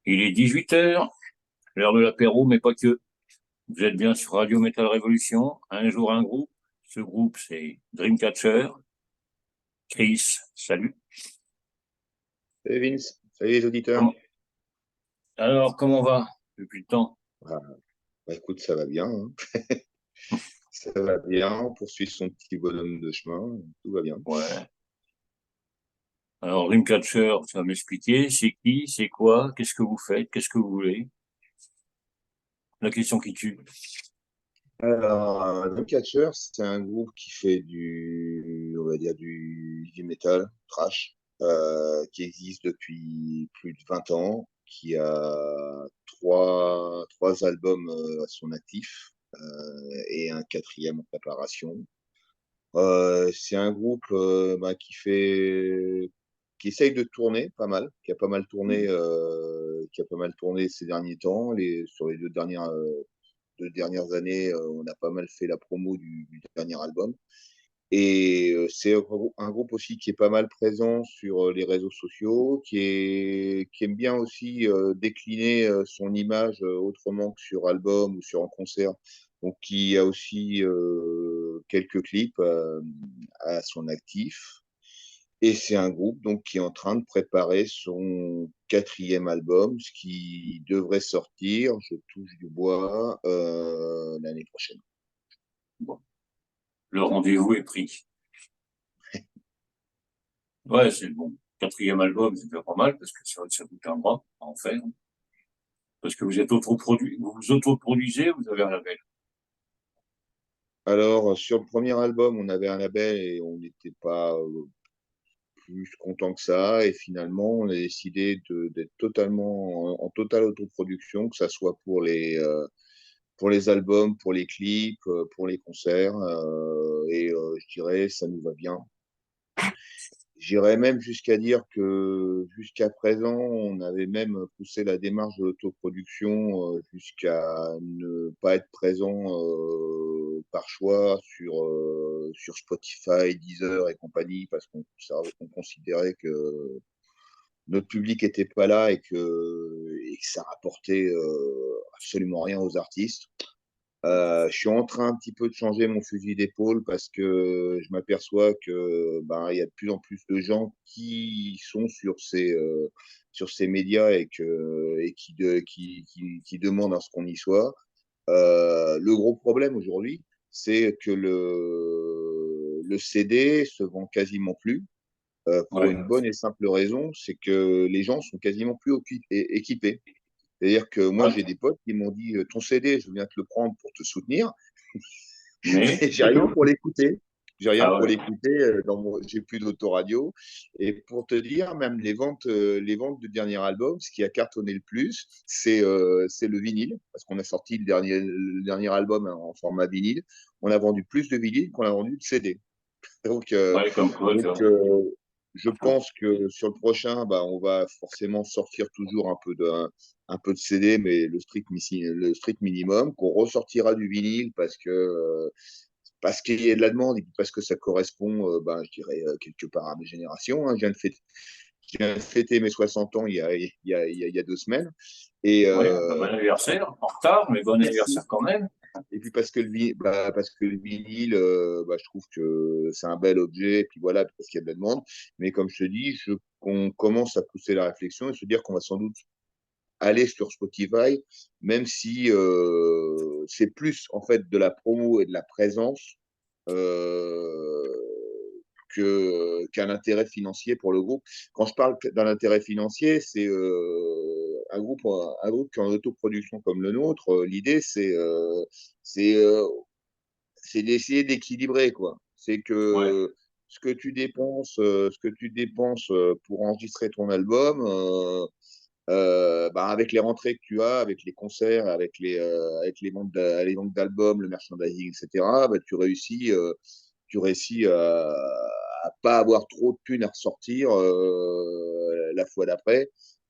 Il est 18 h, l'heure de l'apéro, mais pas que. Vous êtes bien sur Radio Metal Révolution, un jour un groupe. Ce groupe, c'est Dreamcatcher. Chris, salut. Salut Vince, salut les auditeurs. Comment- Alors, comment va depuis le temps? Ah, écoute, ça va bien, hein. Ça va bien, on poursuit son petit bonhomme de chemin, tout va bien. Ouais. Alors, Dreamcatcher, ça va m'expliquer, c'est qui, c'est quoi, qu'est-ce que vous faites, qu'est-ce que vous voulez? La question qui tue. Alors, Dreamcatcher, c'est un groupe qui fait on va dire du metal, trash, qui existe depuis plus de 20 ans, qui a trois albums à son actif et un quatrième en préparation. C'est un groupe qui essaye de tourner pas mal, qui a pas mal tourné ces derniers temps. Sur les deux dernières années, on a pas mal fait la promo du dernier album. Et c'est un groupe aussi qui est pas mal présent sur les réseaux sociaux, qui aime bien aussi décliner son image autrement que sur album ou sur un concert. Donc, qui a aussi quelques clips à son actif. Et c'est un groupe donc qui est en train de préparer son quatrième album, ce qui devrait sortir, je touche du bois, l'année prochaine. Bon, le rendez-vous est pris. Ouais, c'est bon. Quatrième album, c'est déjà pas mal, parce que ça coûte un bras à en faire. Parce que vous êtes autoproduit, vous vous autoproduisez, vous avez un label. Alors, sur le premier album, on avait un label et on n'était pas plus content que ça. Et finalement, on a décidé d'être totalement en totale autoproduction, que ça soit pour les albums, pour les clips, pour les concerts. Je dirais, ça nous va bien. J'irais même jusqu'à dire que jusqu'à présent, on avait même poussé la démarche de l'autoproduction jusqu'à ne pas être présent par choix sur Spotify, Deezer et compagnie, parce qu'on considérait que notre public était pas là et que ça rapportait absolument rien aux artistes. Je suis en train un petit peu de changer mon fusil d'épaule parce que je m'aperçois que il y a de plus en plus de gens qui sont sur ces médias et qui demandent à ce qu'on y soit. Le gros problème aujourd'hui, c'est que le CD se vend quasiment plus pour Ouais. une bonne et simple raison, c'est que les gens sont quasiment plus équipés. C'est-à-dire que moi, Ouais. j'ai des potes qui m'ont dit ton CD, je viens te le prendre pour te soutenir, Mais, et j'ai c'est rien tout. pour l'écouter. J'ai rien Ah pour ouais. l'écouter. J'ai plus d'autoradio. Et pour te dire, même les ventes du dernier album, ce qui a cartonné le plus, c'est le vinyle, parce qu'on a sorti le dernier album en format vinyle. On a vendu plus de vinyle qu'on a vendu de CD. Donc, euh, Ouais, comme quoi, tu donc vois. euh, je pense que sur le prochain, on va forcément sortir toujours un peu de CD, mais le strict minimum, qu'on ressortira du vinyle parce qu'il y a de la demande et puis parce que ça correspond, je dirais, quelque part à mes générations, hein. Je viens de fêter mes 60 ans il y a 2 semaines. Et Ouais, bah, bon anniversaire, en retard, mais bon merci. anniversaire quand même. Et puis parce que le vinyle, je trouve que c'est un bel objet, et puis voilà, parce qu'il y a de la demande. Mais comme je te dis, on commence à pousser la réflexion et se dire qu'on va sans doute aller sur Spotify, même si c'est plus en fait de la promo et de la présence euh, qu'un intérêt financier pour le groupe. Quand je parle d'un intérêt financier, c'est un groupe qui est en autoproduction comme le nôtre. L'idée, c'est c'est d'essayer d'équilibrer, quoi. C'est Ouais. que ce que tu dépenses pour enregistrer ton album, avec les rentrées que tu as, avec les concerts, avec les ventes d'albums, le merchandising, etc., tu réussis à pas avoir trop de thunes à ressortir la fois d'après,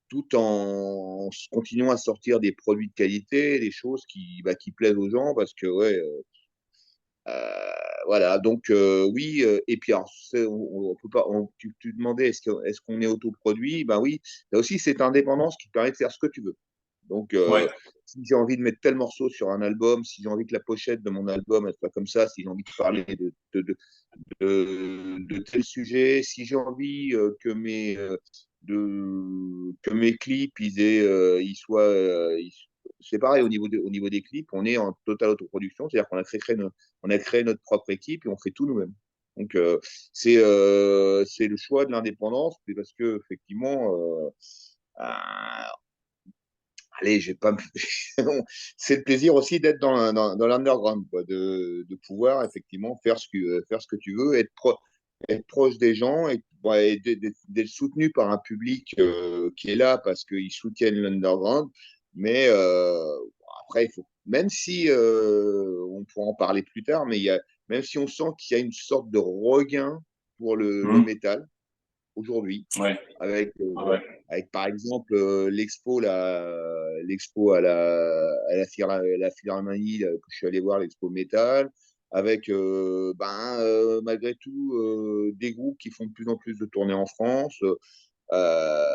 tout en continuant à sortir des produits de qualité, des choses qui plaisent aux gens, parce que voilà, donc oui, et puis alors, on peut pas, tu demandais est-ce qu'on est autoproduit? Ben oui, là aussi c'est indépendance qui permet de faire ce que tu veux. Donc Ouais. si j'ai envie de mettre tel morceau sur un album, si j'ai envie que la pochette de mon album elle soit comme ça, si j'ai envie de parler de tel sujet, si j'ai envie que mes clips ils soient c'est pareil au niveau des clips, on est en totale autoproduction, c'est-à-dire on a créé notre propre équipe et on fait tout nous-mêmes. Donc c'est le choix de l'indépendance, c'est parce que effectivement allez, j'ai pas c'est le plaisir aussi d'être dans l'underground, quoi, de pouvoir effectivement faire ce que tu veux, être proche des gens et, bon, et d'être soutenu par un public qui est là parce qu'ils soutiennent l'underground. Mais après, il faut, même si on pourra en parler plus tard, mais même si on sent qu'il y a une sorte de regain pour le Mhm. métal aujourd'hui, Ouais. avec, Ouais. avec par exemple l'expo la Philharmonie que je suis allé voir, l'expo métal, avec malgré tout des groupes qui font de plus en plus de tournées en France. Euh,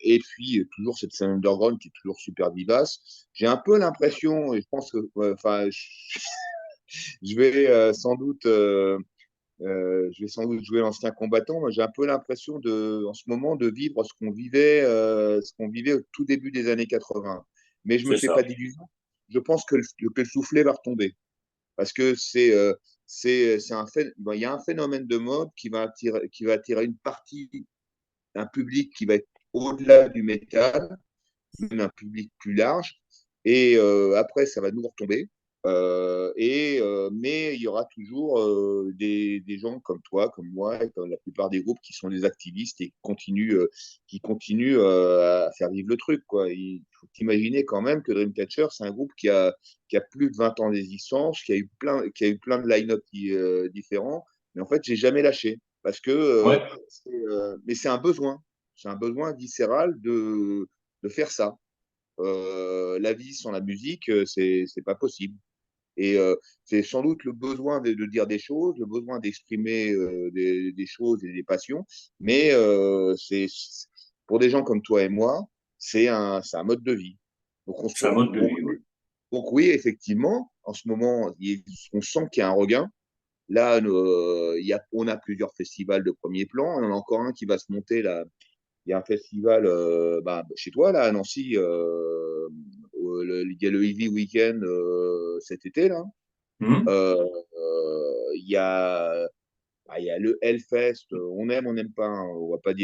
et puis toujours cette scène underground qui est toujours super vivace. J'ai un peu l'impression, et je pense que, ouais, enfin, je vais je vais sans doute jouer l'ancien combattant. Moi, j'ai un peu l'impression en ce moment, de vivre ce qu'on vivait au tout début des années 80. Mais je me C'est fais ça. pas d'illusions. Je pense que le soufflet va retomber parce que c'est un fait. Bon, il y a un phénomène de mode qui va attirer une partie, un public qui va être au-delà du métal, un public plus large. Et après, ça va nous retomber. Mais il y aura toujours des gens comme toi, comme moi, et comme la plupart des groupes qui sont des activistes et qui continuent à faire vivre le truc, quoi. Il faut t'imaginer quand même que Dreamcatcher, c'est un groupe qui a plus de 20 ans d'existence, qui a eu plein de line-up différents. Mais en fait, j'ai jamais lâché. Parce que Ouais. mais c'est un besoin. C'est un besoin viscéral de faire ça. La vie sans la musique, c'est pas possible. Et c'est sans doute le besoin de dire des choses, le besoin d'exprimer des choses et des passions. Mais pour des gens comme toi et moi, c'est un mode de vie. Donc, C'est un mode de vie, ouais. donc oui, effectivement, en ce moment, on sent qu'il y a un regain. Là, on a plusieurs festivals de premier plan. On en a encore un qui va se monter là. Il y a un festival chez toi, là, à Nancy. Il y a le Heavy Weekend cet été, là. Mhm. Il y a, il y a le Hellfest. On aime, on n'aime pas. Hein, on va pas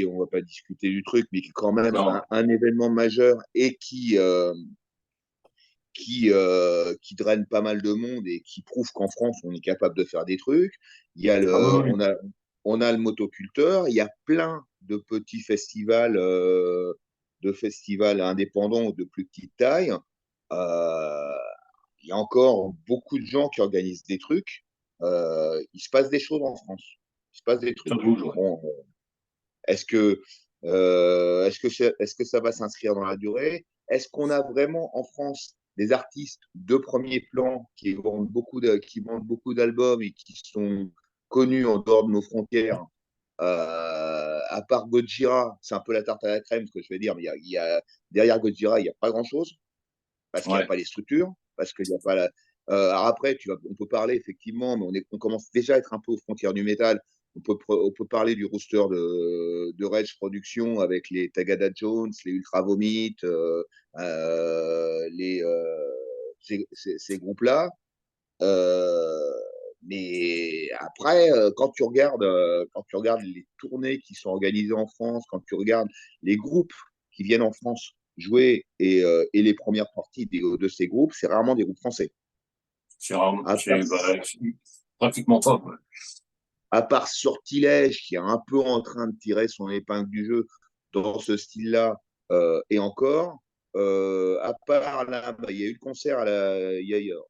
discuter du truc, mais qui est quand même Non. un événement majeur et qui draine pas mal de monde et qui prouve qu'en France, on est capable de faire des trucs. Il y a Ah oui, oui. on a le motoculteur. Il y a plein de festivals indépendants ou de plus petite taille. Euh, il y a encore beaucoup de gens qui organisent des trucs. Il se passe des choses en France. Il se passe des Ça trucs. bouge, ouais. Bon, est-ce que, est-ce que ça va s'inscrire dans la durée? Est-ce qu'on a vraiment en France des artistes de premier plan qui vendent beaucoup d'albums et qui sont connus en dehors de nos frontières? À part Gojira, c'est un peu la tarte à la crème, ce que je vais dire, mais derrière Gojira, il n'y a pas grand-chose parce qu'il n'y a Ouais. pas les structures, parce qu'il n'y a pas la. Alors après, on peut parler effectivement, mais on commence déjà à être un peu aux frontières du métal. On peut parler du roster de Rage Production avec les Tagada Jones, les Ultra Vomit, ces groupes-là. Euh, mais après, quand tu regardes les tournées qui sont organisées en France, quand tu regardes les groupes qui viennent en France jouer et les premières parties de ces groupes, c'est rarement des groupes français. À part, C'est pratiquement pas, quoi. à part Sortilège, qui est un peu en train de tirer son épingle du jeu dans ce style-là, et encore, à part là, il y a eu le concert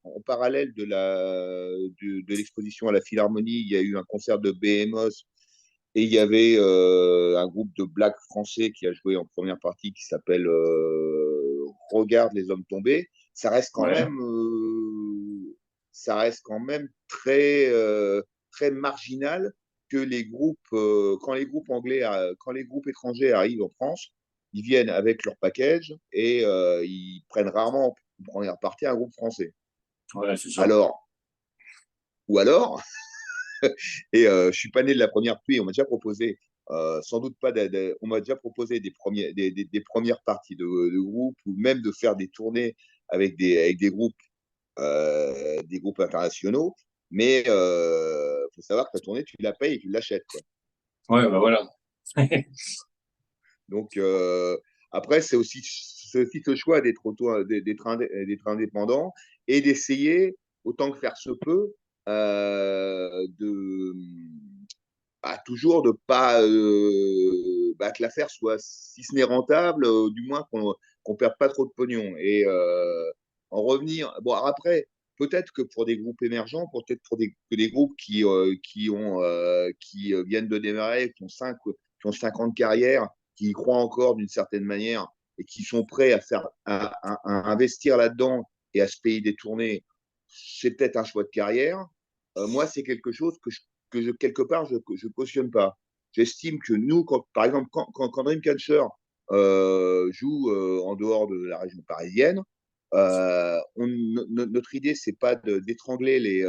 en parallèle de l'exposition à la Philharmonie, il y a eu un concert de Behemoth et il y avait un groupe de black français qui a joué en première partie qui s'appelle Regarde les hommes tombés. Ça reste quand Ouais. même, ça reste quand même très marginal que les groupes, quand les groupes étrangers arrivent en France, ils viennent avec leur package et ils prennent rarement en première partie un groupe français. Ouais, c'est ça. Alors, ou alors, et je suis pas né de la première pluie, on m'a déjà proposé, sans doute pas, on m'a déjà proposé des premières parties de groupes ou même de faire des tournées avec des groupes internationaux, mais faut savoir que ta tournée, tu la payes et tu l'achètes, quoi. Ouais, bah voilà. Donc, après, c'est aussi ce choix d'être indépendant et d'essayer, autant que faire se peut, de toujours de pas que l'affaire soit, si ce n'est rentable, du moins qu'on perde pas trop de pognon. Et en revenir. Bon, alors après, peut-être que pour des groupes émergents, peut-être que des groupes qui viennent de démarrer, qui ont 5 ans de carrière, qui y croient encore d'une certaine manière et qui sont prêts à investir là-dedans et à se payer des tournées, c'est peut-être un choix de carrière. Moi, c'est quelque chose quelque part, je cautionne pas. J'estime que nous, par exemple, quand Dreamcatcher joue en dehors de la région parisienne, notre idée, c'est pas d'étrangler les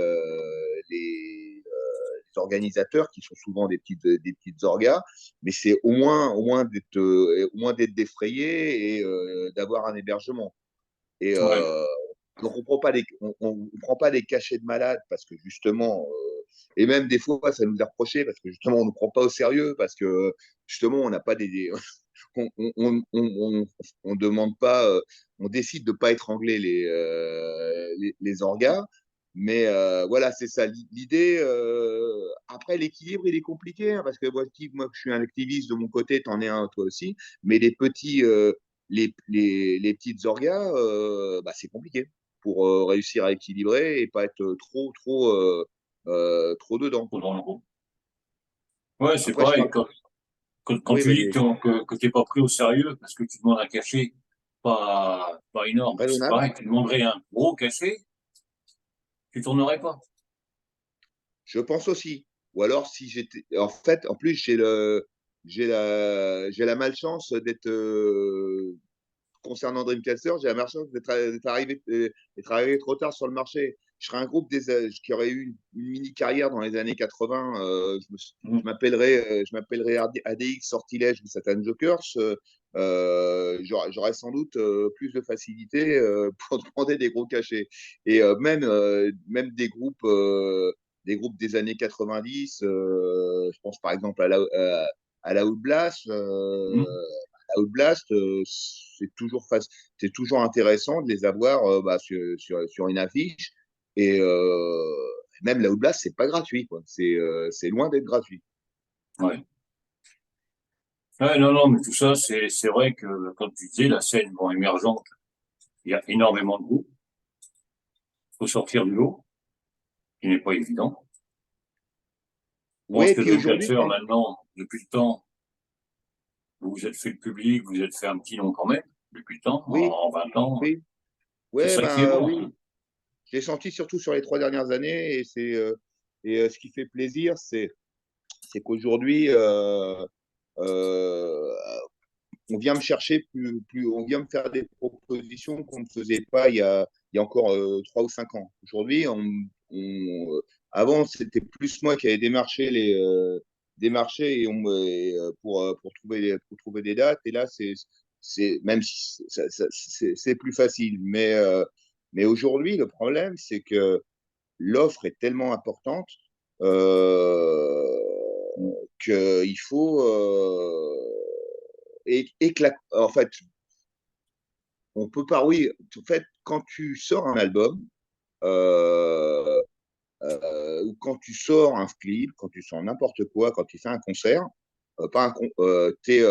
organisateurs, qui sont souvent des petites orgas, mais c'est au moins d'être défrayé et d'avoir un hébergement. Et Ouais. donc, on prend pas des cachets de malades parce que justement, et même des fois, ça nous est reproché parce que justement, on ne prend pas au sérieux parce que justement, on n'a pas on demande pas, on décide de pas étrangler les orgas. Mais voilà, c'est ça l'idée. Après, l'équilibre, il est compliqué hein, parce que moi, je suis un activiste de mon côté, t'en es un toi aussi. Mais les petites orgas, c'est compliqué pour réussir à équilibrer et pas être trop dedans. Dans le groupe. Ouais, c'est Après, je pareil. parle. Quand Oui, tu dis vas-y. que t'es pas pris au sérieux parce que tu demandes un cachet pas énorme, c'est Raisonnable. pareil. Tu demanderais un gros cachet, tu tournerais pas. Je pense aussi. Ou alors, si j'étais. En fait, en plus, j'ai la malchance d'être. Concernant Dreamcatcher, j'ai la malchance d'être arrivé trop tard sur le marché. Je serais un groupe qui aurait eu une mini carrière dans les années 80. Mm. Je m'appellerais ADX, Sortilège ou Satan Jokers. J'aurais sans doute plus de facilité pour demander des gros cachets. Et même des groupes des années 90, je pense par exemple à la Outblast. Mm. Outblast, c'est toujours intéressant de les avoir sur une affiche. Et même la Outblast, c'est pas gratuit, quoi. C'est loin d'être gratuit. Ouais. Ouais, non, non, mais tout ça, c'est vrai que, comme tu disais, la scène, bon, émergente, il y a énormément de groupes. Faut sortir du lot, qui n'est pas évident. Je Oui, pense et que puis aujourd'hui, Dreamcatcher, maintenant, depuis le temps, vous vous êtes fait le public, vous vous êtes fait un petit nom quand même, depuis le temps, oui, en 20 ans. oui, C'est ouais, ça qui est bon. oui. J'ai senti surtout sur les 3 dernières années, ce qui fait plaisir, c'est qu'aujourd'hui, euh, on vient me chercher on vient me faire des propositions qu'on ne faisait pas il y a encore 3 ou 5 ans. Aujourd'hui, avant, c'était plus moi qui avais démarché pour trouver des dates. Et là, même si c'est plus facile. Mais aujourd'hui, le problème, c'est que l'offre est tellement importante euh, qu'il faut en fait, on peut pas, oui, en fait, quand tu sors un album, euh, ou quand tu sors un clip, quand tu sors n'importe quoi, quand tu fais un concert, t'es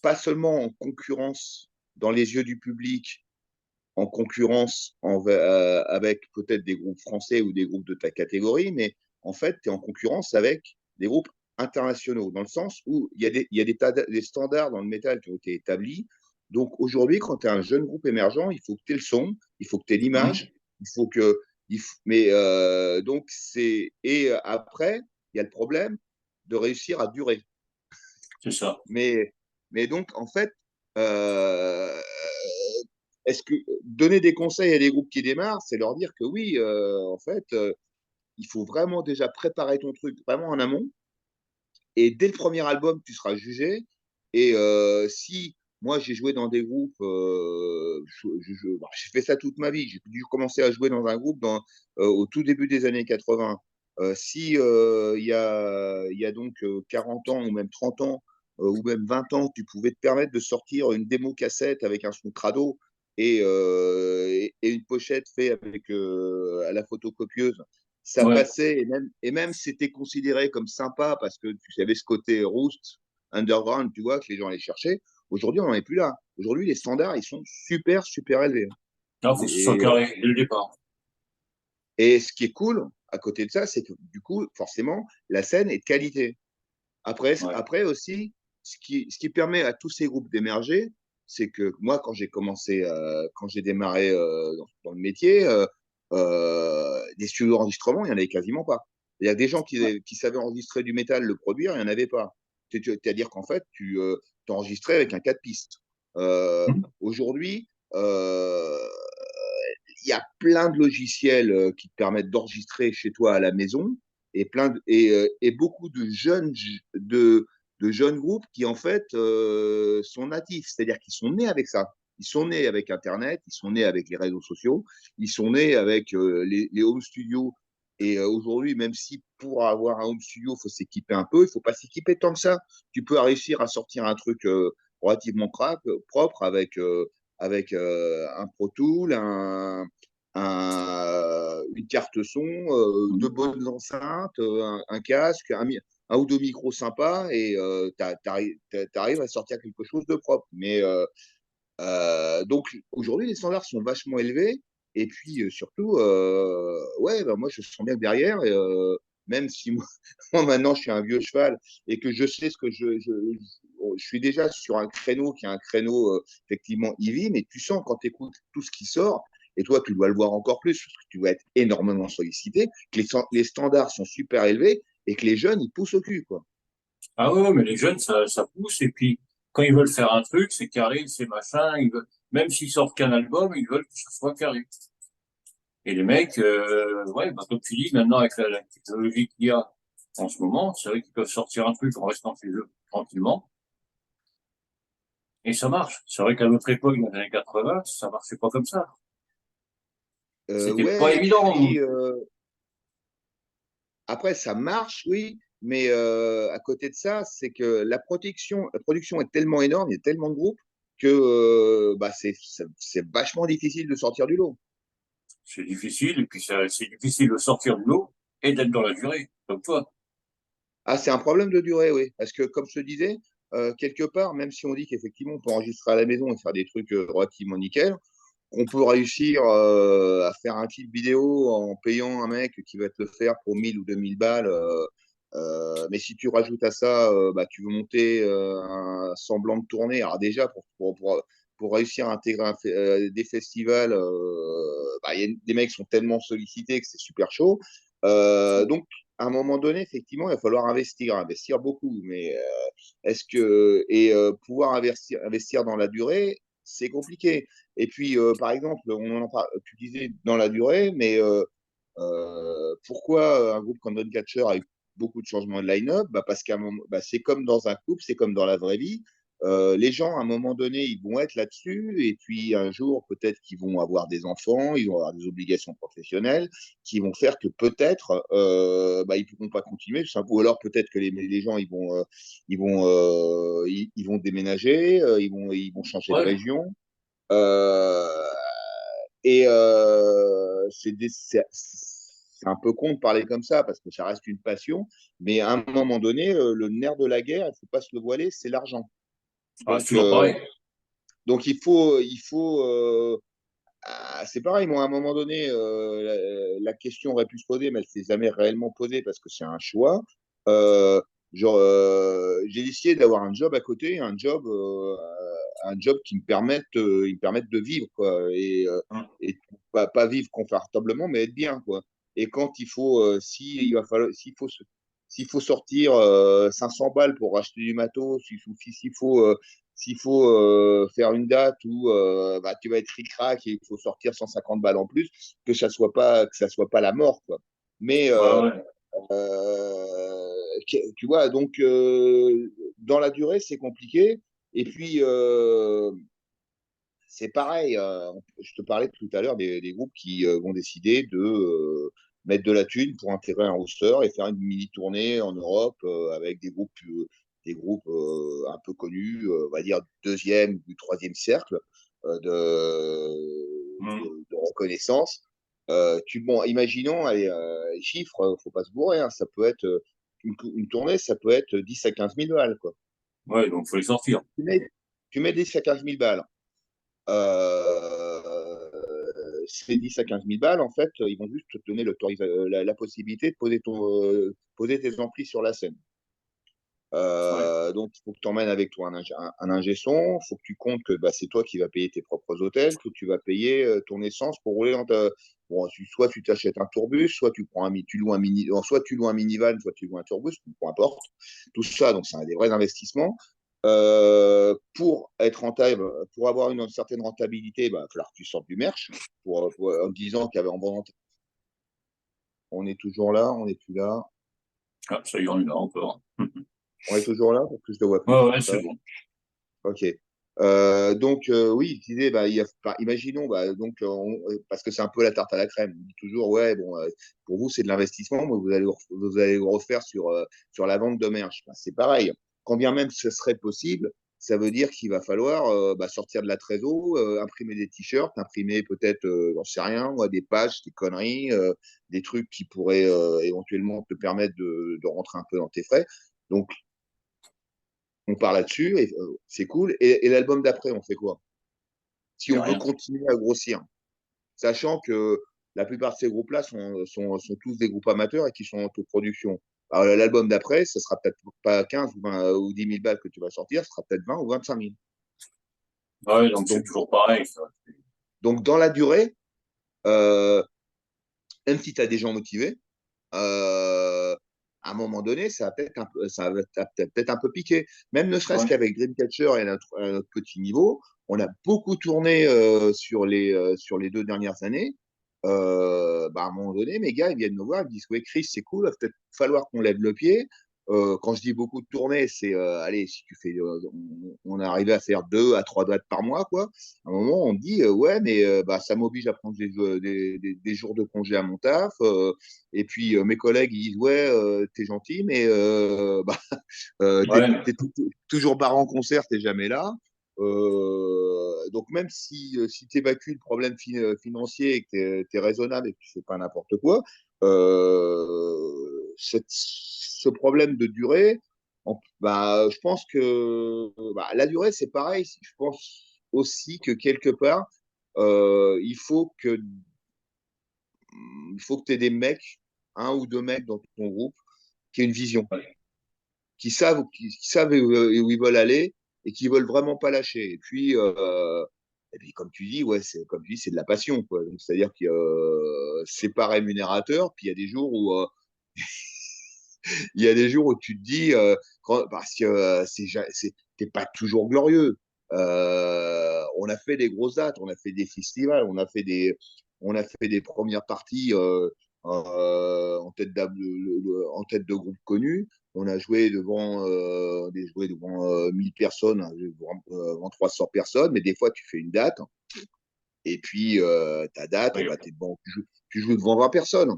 pas seulement en concurrence dans les yeux du public, en concurrence avec peut-être des groupes français ou des groupes de ta catégorie, mais en fait, tu es en concurrence avec des groupes internationaux, dans le sens où il y a des standards dans le métal qui ont été établis. Donc aujourd'hui, quand tu es un jeune groupe émergent, il faut que tu aies le son, il faut que tu aies Mm. l'image, il faut que Mais donc, après, il y a le problème de réussir à durer. C'est ça. Mais, mais donc, en fait, euh, est-ce que donner des conseils à des groupes qui démarrent, c'est leur dire que oui, en fait, il faut vraiment déjà préparer ton truc vraiment en amont. Et dès le premier album, tu seras jugé. Et si moi, j'ai joué dans des groupes, j'ai fait ça toute ma vie. J'ai dû commencer à jouer dans un groupe au tout début des années 80. Si il y a donc 40 ans ou même 30 ans ou même 20 ans, tu pouvais te permettre de sortir une démo cassette avec un son crado et une pochette faite avec à la photocopieuse, ça Ouais. passait, et même c'était considéré comme sympa parce que tu savais ce côté roost, underground, tu vois, que les gens allaient chercher. Aujourd'hui, on n'en est plus là. Aujourd'hui, les standards, ils sont super, super élevés. Il faut que ce soit Et, carré dès le départ. et ce qui est cool, à côté de ça, c'est que du coup, forcément, la scène est de qualité. Ouais. Après aussi, ce qui permet à tous ces groupes d'émerger, c'est que moi, quand j'ai démarré dans le métier, des studios d'enregistrement, il n'y en avait quasiment pas. Il y a des gens Ouais. qui savaient enregistrer du métal, le produire, il n'y en avait pas. C'est-à-dire qu'en fait, tu enregistrais avec un 4 pistes. Aujourd'hui, il y a plein de logiciels qui te permettent d'enregistrer chez toi à la maison et beaucoup de jeunes groupes qui en fait sont natifs, c'est-à-dire qu'ils sont nés avec ça. Ils sont nés avec Internet, ils sont nés avec les réseaux sociaux, ils sont nés avec les home studios. Et aujourd'hui, même si pour avoir un home studio, il faut s'équiper un peu, il ne faut pas s'équiper tant que ça. Tu peux réussir à sortir un truc relativement propre avec un Pro Tool, une carte son, de bonnes enceintes, un casque, un ou deux micros sympas et tu arrives à sortir quelque chose de propre. Mais donc aujourd'hui, les standards sont vachement élevés. Et puis surtout, ouais, bah, moi je sens bien que derrière, même si moi, moi, maintenant je suis un vieux cheval et que je sais ce que je suis déjà sur un créneau qui est un créneau effectivement Eevee, mais tu sens quand tu écoutes tout ce qui sort, et toi tu dois le voir encore plus, parce que tu dois être énormément sollicité, que les standards sont super élevés et que les jeunes ils poussent au cul, quoi. Ah ouais, ouais, mais les jeunes, ça pousse. Et puis, quand ils veulent faire un truc, c'est carré, c'est machin. Même s'ils sortent qu'un album, ils veulent que ce soit carré. Et les mecs, ouais, bah, comme tu dis, maintenant, avec la technologie qu'il y a en ce moment, c'est vrai qu'ils peuvent sortir un truc en restant chez eux tranquillement. Et ça marche. C'est vrai qu'à notre époque, dans les années 80, ça marchait pas comme ça. C'était pas Ouais, et évident. puis après, ça marche, oui, mais à côté de ça, c'est que la production est tellement énorme, il y a tellement de groupes que bah, c'est vachement difficile de sortir du lot. C'est difficile. Et puis, c'est difficile de sortir du lot et d'être dans la durée, comme toi. Ah, c'est un problème de durée, oui, parce que comme je te disais, quelque part, même si on dit qu'effectivement on peut enregistrer à la maison et faire des trucs relativement nickel, on peut réussir à faire un clip vidéo en payant un mec qui va te le faire pour 1000 ou 2000 balles. Mais si tu rajoutes à ça, bah, tu veux monter un semblant de tournée. Alors déjà, pour réussir à intégrer des festivals, bah, des mecs qui sont tellement sollicités que c'est super chaud. Donc, à un moment donné, effectivement, il va falloir investir beaucoup. Mais pouvoir investir dans la durée, c'est compliqué. Et puis, par exemple, tu disais dans la durée, mais pourquoi un groupe comme Dreamcatcher a eu beaucoup de changements de line-up? Bah, parce qu'à un moment, bah, c'est comme dans un couple, c'est comme dans la vraie vie. Les gens, à un moment donné, ils vont être là-dessus, et puis un jour, peut-être qu'ils vont avoir des enfants, ils vont avoir des obligations professionnelles, qui vont faire que peut-être bah, ils ne pourront pas continuer, ou alors peut-être que les gens ils vont déménager, ils vont changer de Ouais. région. Euh, c'est un peu con de parler comme ça parce que ça reste une passion, mais à un moment donné, le nerf de la guerre, il ne faut pas se le voiler, c'est l'argent. Ah, c'est Donc, toujours pareil. c'est pareil, moi, à un moment donné, la question aurait pu se poser, mais elle ne s'est jamais réellement posée parce que c'est un choix. J'ai décidé d'avoir un job à côté, un job qui me permette de vivre, quoi, Hum. et pas vivre confortablement, mais être bien, quoi. Et quand il faut, si il va falloir, s'il faut sortir 500 balles pour acheter du matos, s'il faut faire une date où bah, tu vas être ric-rac et il faut sortir 150 balles en plus, que ça soit pas la mort, quoi. Mais Ouais, ouais. tu vois, donc dans la durée, c'est compliqué. Et puis, c'est pareil, je te parlais tout à l'heure des groupes qui vont décider de mettre de la thune pour intégrer un roster et faire une mini-tournée en Europe avec des groupes un peu connus, on va dire deuxième ou troisième cercle Hum. de reconnaissance. Bon, imaginons, allez, les chiffres, faut pas se bourrer, hein, ça peut être une tournée, ça peut être 10 à 15 000 balles, quoi. Ouais, donc faut les sortir. Tu mets, tu mets 10 à 15 000 balles. Ces 10 à 15 000 balles, en fait, ils vont juste te donner la possibilité de poser tes amplis sur la scène. Ouais. Donc, il faut que tu emmènes avec toi un ingé son. Il faut que tu comptes que bah, c'est toi qui vas payer tes propres hôtels, que tu vas payer ton essence pour rouler dans ta. Bon, soit tu t'achètes un tourbus, soit tu loues un mini, soit tu loues un minivan, soit tu loues un tourbus, peu importe. Tout ça, donc c'est des vrais investissements. Pour être rentable, pour avoir une certaine rentabilité, bah, il va falloir que tu sortes du merch en disant qu'il y avait en vente. On est toujours là, on n'est plus là. Ah, ça y est, on est là encore. On est toujours là parce que je ne te vois plus, Ouais, c'est ouais, pour c'est ça. bon. Ok. Donc, oui, je disais, bah, imaginons, bah, donc, parce que c'est un peu la tarte à la crème. On dit toujours, ouais, bon, pour vous, c'est de l'investissement, mais vous allez le refaire sur la vente de merch. Bah, c'est pareil. Quand bien même ce serait possible, ça veut dire qu'il va falloir bah, sortir de la trésor, imprimer des t-shirts, imprimer peut-être, j'en sais rien, moi, des pages, des conneries, des trucs qui pourraient éventuellement te permettre de rentrer un peu dans tes frais. Donc, on part là-dessus et c'est cool. Et l'album d'après, on fait quoi? Si C'est on veut rien. continuer à grossir, sachant que la plupart de ces groupes-là sont tous des groupes amateurs et qui sont en autoproduction. Alors, l'album d'après, ce sera peut-être pas 15 ou, 20, ou 10 000 balles que tu vas sortir, ce sera peut-être 20 ou 25 000. Ouais, donc c'est Donc, toujours pareil, ça. donc dans la durée, euh, même si tu as des gens motivés, euh, à un moment donné, ça va peut-être un peu piqué. Même ne serait-ce Ouais. qu'avec Dreamcatcher et à notre petit niveau, on a beaucoup tourné sur les 2 dernières années. Bah, à un moment donné, mes gars, ils viennent me voir, ils me disent, ouais, Chris, c'est cool, il va peut-être falloir qu'on lève le pied. Quand je dis beaucoup de tournées, c'est, allez, si tu fais, on est arrivé à faire 2 à 3 dates par mois, quoi. À un moment, on me dit, ouais, mais bah, ça m'oblige à prendre des jours de congé à mon taf. Et puis mes collègues ils disent ouais t'es gentil mais bah, Ouais. toujours barre en concert, t'es jamais là. Donc même si tu évacues le problème financier et que tu es raisonnable et que tu fais pas n'importe quoi, ce problème de durée, bah, je pense que bah, la durée c'est pareil. Je pense aussi que quelque part il faut que tu aies des mecs, un ou deux mecs dans ton groupe, qui aient une vision, Ouais. qui savent où ils veulent aller et qui veulent vraiment pas lâcher. Et puis comme tu dis, ouais, comme tu dis, c'est de la passion, quoi. C'est-à-dire que c'est pas rémunérateur. Puis il y a des jours où il y a des jours où tu te dis parce que t'es pas toujours glorieux. On a fait des grosses dates, on a fait des festivals, on a fait des premières parties en tête de groupe connu. On a joué devant 1000 personnes, hein, devant 300 personnes, mais des fois tu fais une date et puis ta date, Ouais. bah, tu joues devant 20 personnes.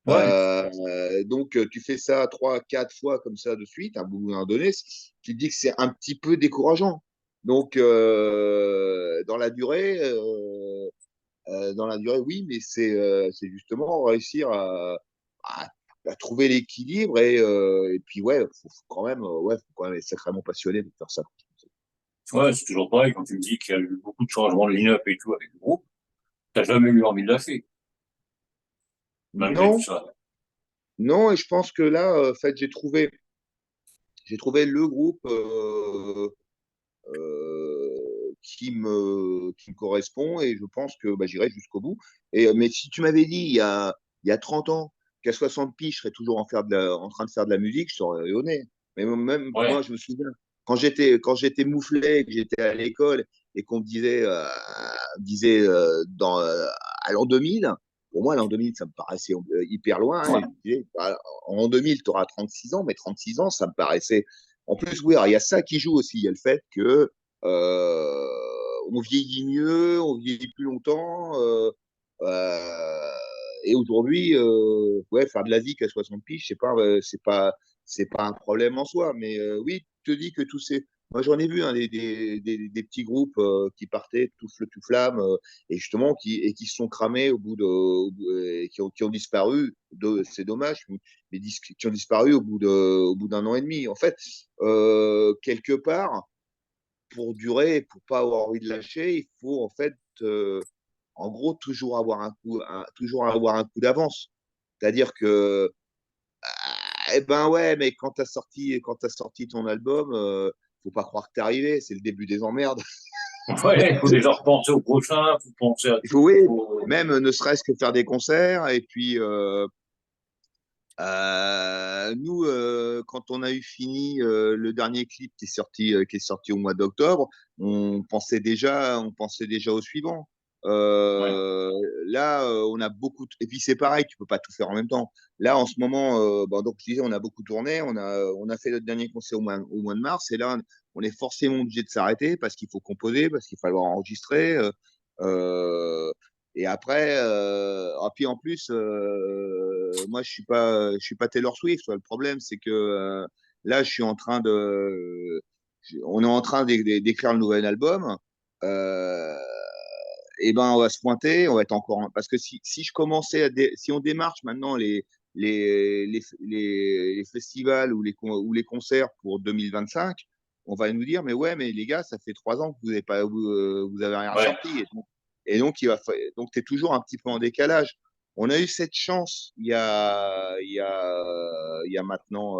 Ouais. Donc, tu fais ça 3, 4 fois comme ça de suite, à un moment donné, tu te dis que c'est un petit peu décourageant. Donc, dans la durée, oui, mais c'est justement réussir à, à trouver l'équilibre et puis, ouais, faut quand même être sacrément passionné de faire ça. Ouais, c'est toujours pareil quand tu me dis qu'il y a eu beaucoup de changements de line-up et tout avec le groupe. T'as jamais eu envie de lâcher, malgré tout Non, ça. non, et je pense que là, en fait, j'ai trouvé. j'ai trouvé le groupe qui me correspond et je pense que bah, j'irai jusqu'au bout. Mais si tu m'avais dit il y a 30 ans qu'à 60 piges, je serais toujours en train de faire de la musique, je serais rayonné. Mais même moi, Ouais, je me souviens, quand j'étais mouflé, que j'étais à l'école et qu'on me disait à l'an 2000, pour moi, l'an 2000, ça me paraissait hyper loin. Hein, et je ouais, me disais, bah, en l'an 2000, tu auras 36 ans, mais 36 ans, ça me paraissait. En plus, oui, alors, il y a ça qui joue aussi. Il y a le fait que euh, on vieillit mieux, on vieillit plus longtemps. Euh, et aujourd'hui, ouais, faire de la zik à 60 piges, c'est pas un problème en soi. Mais oui, tu te dis que tous ces, moi j'en ai vu hein, des petits groupes qui partaient tout feu tout flamme et justement qui se sont cramés et qui ont disparu. C'est dommage, mais qui ont disparu au bout d'un an et demi. En fait, quelque part pour durer, pour pas avoir envie de lâcher, il faut en fait, en gros, toujours avoir un coup d'avance. C'est-à-dire que, eh ben ouais, mais quand t'as sorti ton album, faut pas croire que t'es arrivé, c'est le début des emmerdes. ouais, il faut déjà repenser au prochain, il faut penser à Il tout. faut, oui, Faut... même ne serait-ce que faire des concerts, et puis nous, quand on a eu fini le dernier clip qui est sorti au mois d'octobre, on pensait déjà au suivant. Ouais, Euh, Là, on a et puis c'est pareil, tu peux pas tout faire en même temps. Là, en ce moment, bon, donc je disais, on a beaucoup tourné, on a fait notre dernier concert au mois de mars, et là, on est forcément obligé de s'arrêter parce qu'il faut composer, parce qu'il faut falloir enregistrer. Euh, et après, puis en plus, moi je suis pas Taylor Swift. Le problème, c'est que là, on est en train d'écrire le nouvel album. Euh, et ben, on va se pointer, on va être parce que si je commençais si on démarche maintenant les festivals ou les concerts pour 2025, on va nous dire, mais ouais, mais les gars, ça fait 3 ans que vous avez rien ouais, sorti. Et donc, donc tu es toujours un petit peu en décalage. On a eu cette chance il y a maintenant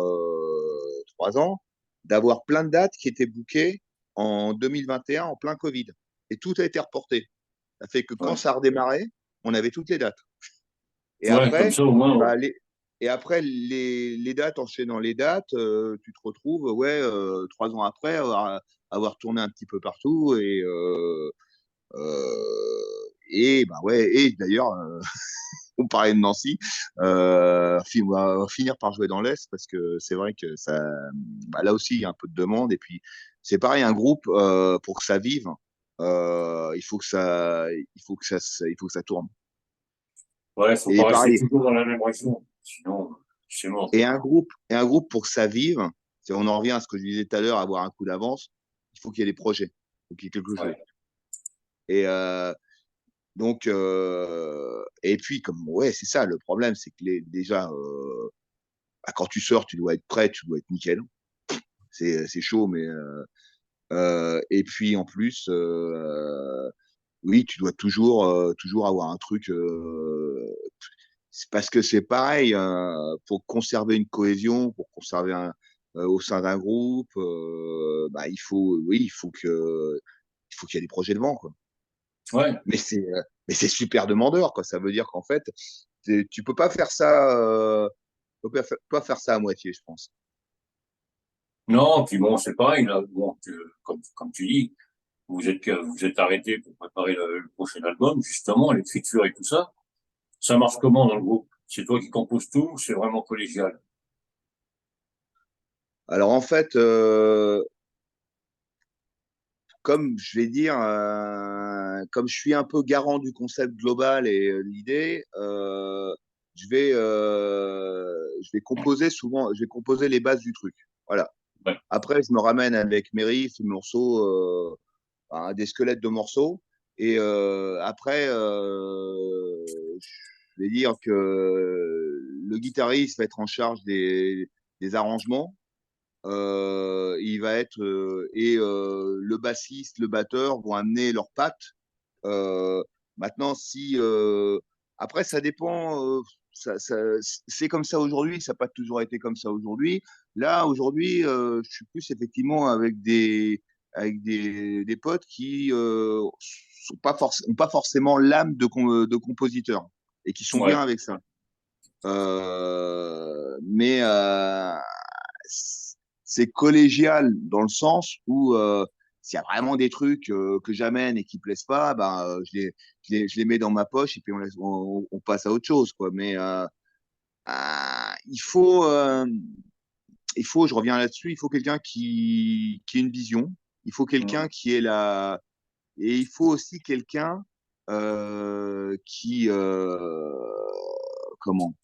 3 ans d'avoir plein de dates qui étaient bookées en 2021 en plein Covid. Et tout a été reporté. Ça fait que quand ouais. ça a redémarré, on avait toutes les dates. Et Ouais, comme après, ça, au moins, ouais. bah, les dates, enchaînant les dates, tu te retrouves, ouais, 3 ans après, avoir tourné un petit peu partout. Et bah ouais, et d'ailleurs, on parlait de Nancy, on va finir par jouer dans l'Est parce que c'est vrai que ça, bah, là aussi, il y a un peu de demande. Et puis, c'est pareil, un groupe, pour que ça vive, il faut que ça tourne. Ouais, faut Et pas rester pareil, toujours dans la même région. Sinon, c'est mort. et un groupe pour que ça vive, on en revient à ce que je disais tout à l'heure, avoir un coup d'avance, il faut qu'il y ait des projets, il faut qu'il y ait quelque chose. Ouais. Et donc, et puis, comme, ouais, c'est ça, le problème, c'est que déjà, bah, quand tu sors, tu dois être prêt, tu dois être nickel. C'est chaud, mais. Et puis, en plus, oui, tu dois toujours avoir un truc. C'est parce que c'est pareil, pour conserver une cohésion, pour conserver au sein d'un groupe, bah, oui, il faut qu'il y ait des projets devant, quoi. Ouais. Mais c'est super demandeur, quoi. Ça veut dire qu'en fait, tu peux pas faire ça, pas faire ça à moitié, je pense. Non, puis bon, c'est pareil, là. Bon, comme tu dis, vous êtes arrêté pour préparer le prochain album, justement, l'écriture et tout ça. Ça marche comment dans le groupe? C'est toi qui composes tout, c'est vraiment collégial. Alors en fait, comme je vais dire, comme je suis un peu garant du concept global et l'idée, je vais composer souvent, je vais composer les bases du truc. Voilà. Ouais. Après, je me ramène avec mes riffs, mes morceaux, des squelettes de morceaux. Et après, je vais dire que le guitariste va être en charge des arrangements. Il va être et le bassiste, le batteur vont amener leurs pattes. Euh, Maintenant, si après ça dépend, c'est comme ça aujourd'hui, ça n'a pas toujours été comme ça aujourd'hui. Là, aujourd'hui, je suis plus effectivement avec des potes qui ont pas forcément l'âme de compositeur et qui sont bien Ouais. avec ça. Mais c'est collégial dans le sens où s'il y a vraiment des trucs que j'amène et qui plaisent pas, ben, je les mets dans ma poche et puis on passe à autre chose, quoi. Mais il faut, je reviens là-dessus, il faut quelqu'un qui ait une vision, il faut quelqu'un Mm. qui est là, et il faut aussi quelqu'un qui, comment,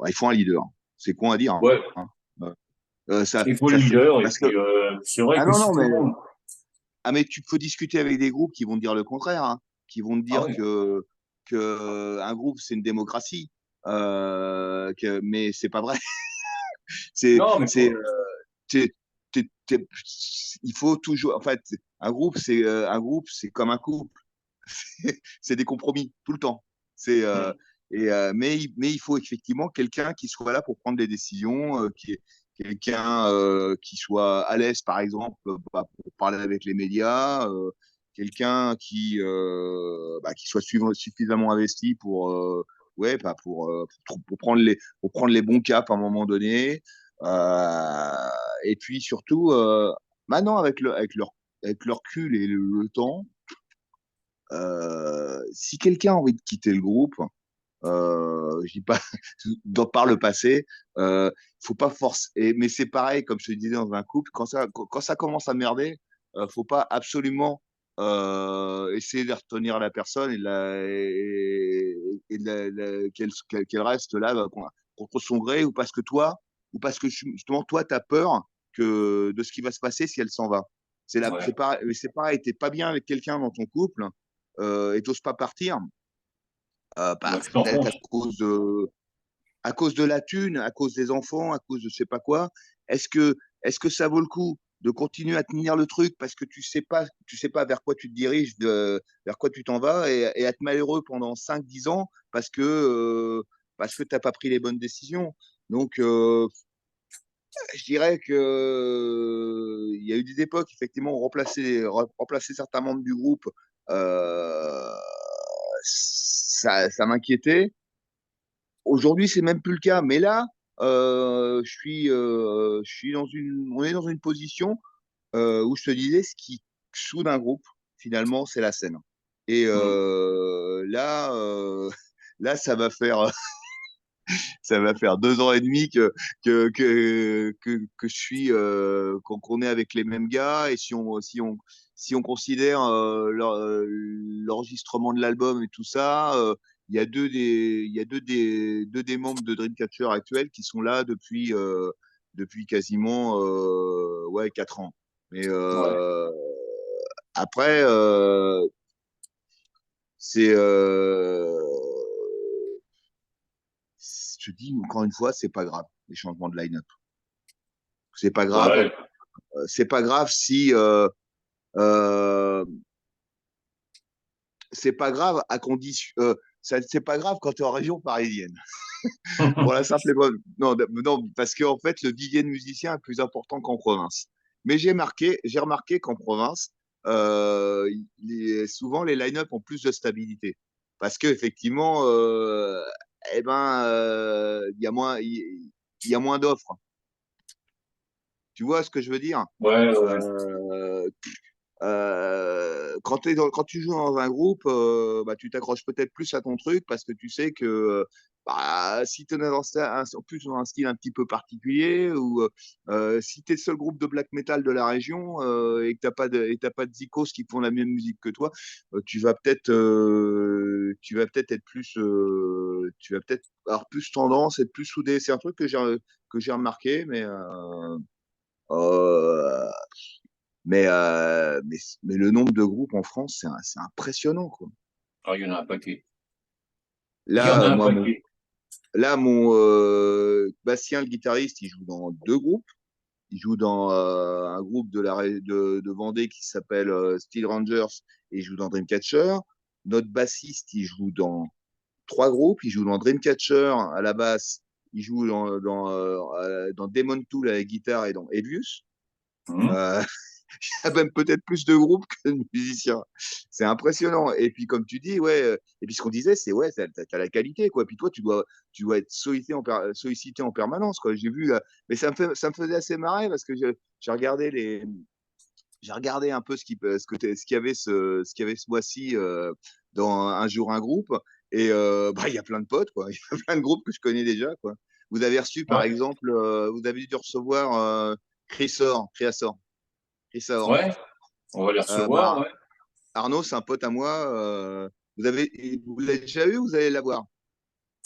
ouais, il faut un leader. C'est con à dire, Ouais. hein. Il faut le C'est leader, et parce que puis c'est vrai ah que non si non tout mais le monde. mais tu peux discuter avec des groupes qui vont te dire le contraire, hein, qui vont te Ah dire oui. que un groupe c'est une démocratie, mais c'est pas vrai. C'est Non, mais c'est t'es- il faut toujours, en fait, un groupe, c'est comme un couple, c'est des compromis tout le temps. C'est mm, mais il faut effectivement quelqu'un qui soit là pour prendre des décisions, quelqu'un qui soit à l'aise, par exemple, pour parler avec les médias, quelqu'un qui soit suffisamment investi pour ouais, bah, pour prendre les bons caps à un moment donné. Euh, et puis surtout, maintenant avec leur recul et le temps, si quelqu'un a envie de quitter le groupe, je dis pas par le passé, faut pas forcer. Mais c'est pareil, comme je te disais dans un couple, quand ça commence à merder, faut pas absolument essayer de retenir la personne qu'elle reste là contre son gré ou parce que justement toi, tu as peur de ce qui va se passer si elle s'en va. ouais. C'est pareil, t'es pas bien avec quelqu'un dans ton couple et t'oses pas partir, Bah, je t'en peut-être compte. à cause de la thune, à cause des enfants, à cause de je sais pas quoi. Est-ce que, est-ce que ça vaut le coup de continuer à tenir le truc parce que tu sais pas vers quoi tu te diriges, vers quoi tu t'en vas et être malheureux pendant 5 10 ans parce que t'as pas pris les bonnes décisions. Donc, je dirais que il y a eu des époques, effectivement, où remplacer certains membres du groupe, euh, ça m'inquiétait. Aujourd'hui, c'est même plus le cas. Mais là, on est dans une position où je te disais, ce qui soude un groupe, finalement, c'est la scène. Et Mm. là, là, ça va faire 2 ans et demi que je suis, qu'on est avec les mêmes gars. Et si on considère l'enregistrement de l'album et tout ça, il y a deux des membres de Dreamcatcher actuels qui sont là depuis quasiment ouais, 4 ans. Mais Ouais. après, c'est je te dis encore une fois, c'est pas grave, les changements de line-up. C'est pas grave. Ouais. C'est pas grave si euh, c'est pas grave à condition. C'est pas grave quand tu es en région parisienne. Pour la simple et bonne. Non, non, parce qu'en fait, le vivier de musicien est plus important qu'en province. Mais j'ai remarqué qu'en province, souvent les line-up ont plus de stabilité. Parce qu'effectivement, eh ben, il y a moins d'offres. Tu vois ce que je veux dire? Ouais, ouais. Euh, quand tu joues dans un groupe, bah, tu t'accroches peut-être plus à ton truc parce que tu sais que bah, si tu es en plus dans un style un petit peu particulier ou si tu es le seul groupe de black metal de la région et que t'as pas de zikos qui font la même musique que toi, tu vas peut-être être plus tu vas peut-être avoir plus tendance, être plus soudé. C'est un truc que j'ai remarqué, euh, mais le nombre de groupes en France, c'est impressionnant, quoi. Ah, il y en a un paquet. Il y en Là, a un moi, paquet. mon Bastien, le guitariste, il joue dans 2 groupes. Il joue dans un groupe de Vendée qui s'appelle Steel Rangers et il joue dans Dreamcatcher. Notre bassiste, il joue dans 3 groupes. Il joue dans Dreamcatcher à la basse. il joue dans Demon Tool à la guitare et dans Edvius. Mhm. Euh, il y a même peut-être plus de groupes que de musiciens. C'est impressionnant. Et puis, comme tu dis, ouais, et puis ce qu'on disait, c'est ouais, t'as la qualité, quoi. Puis toi, tu dois être sollicité en permanence, quoi. J'ai vu, mais ça me faisait assez marrer parce que j'ai regardé j'ai regardé un peu ce qu'il y avait ce qu'il y avait ce mois-ci dans Un jour un groupe. Et bah, il y a plein de potes, quoi. Il y a plein de groupes que je connais déjà, quoi. Vous avez reçu, par Ouais, exemple, vous avez dû recevoir Créasor. ouais, on va les recevoir, Bah, ouais. Arnaud, c'est un pote à moi. Vous l'avez déjà eu ou vous allez l'avoir?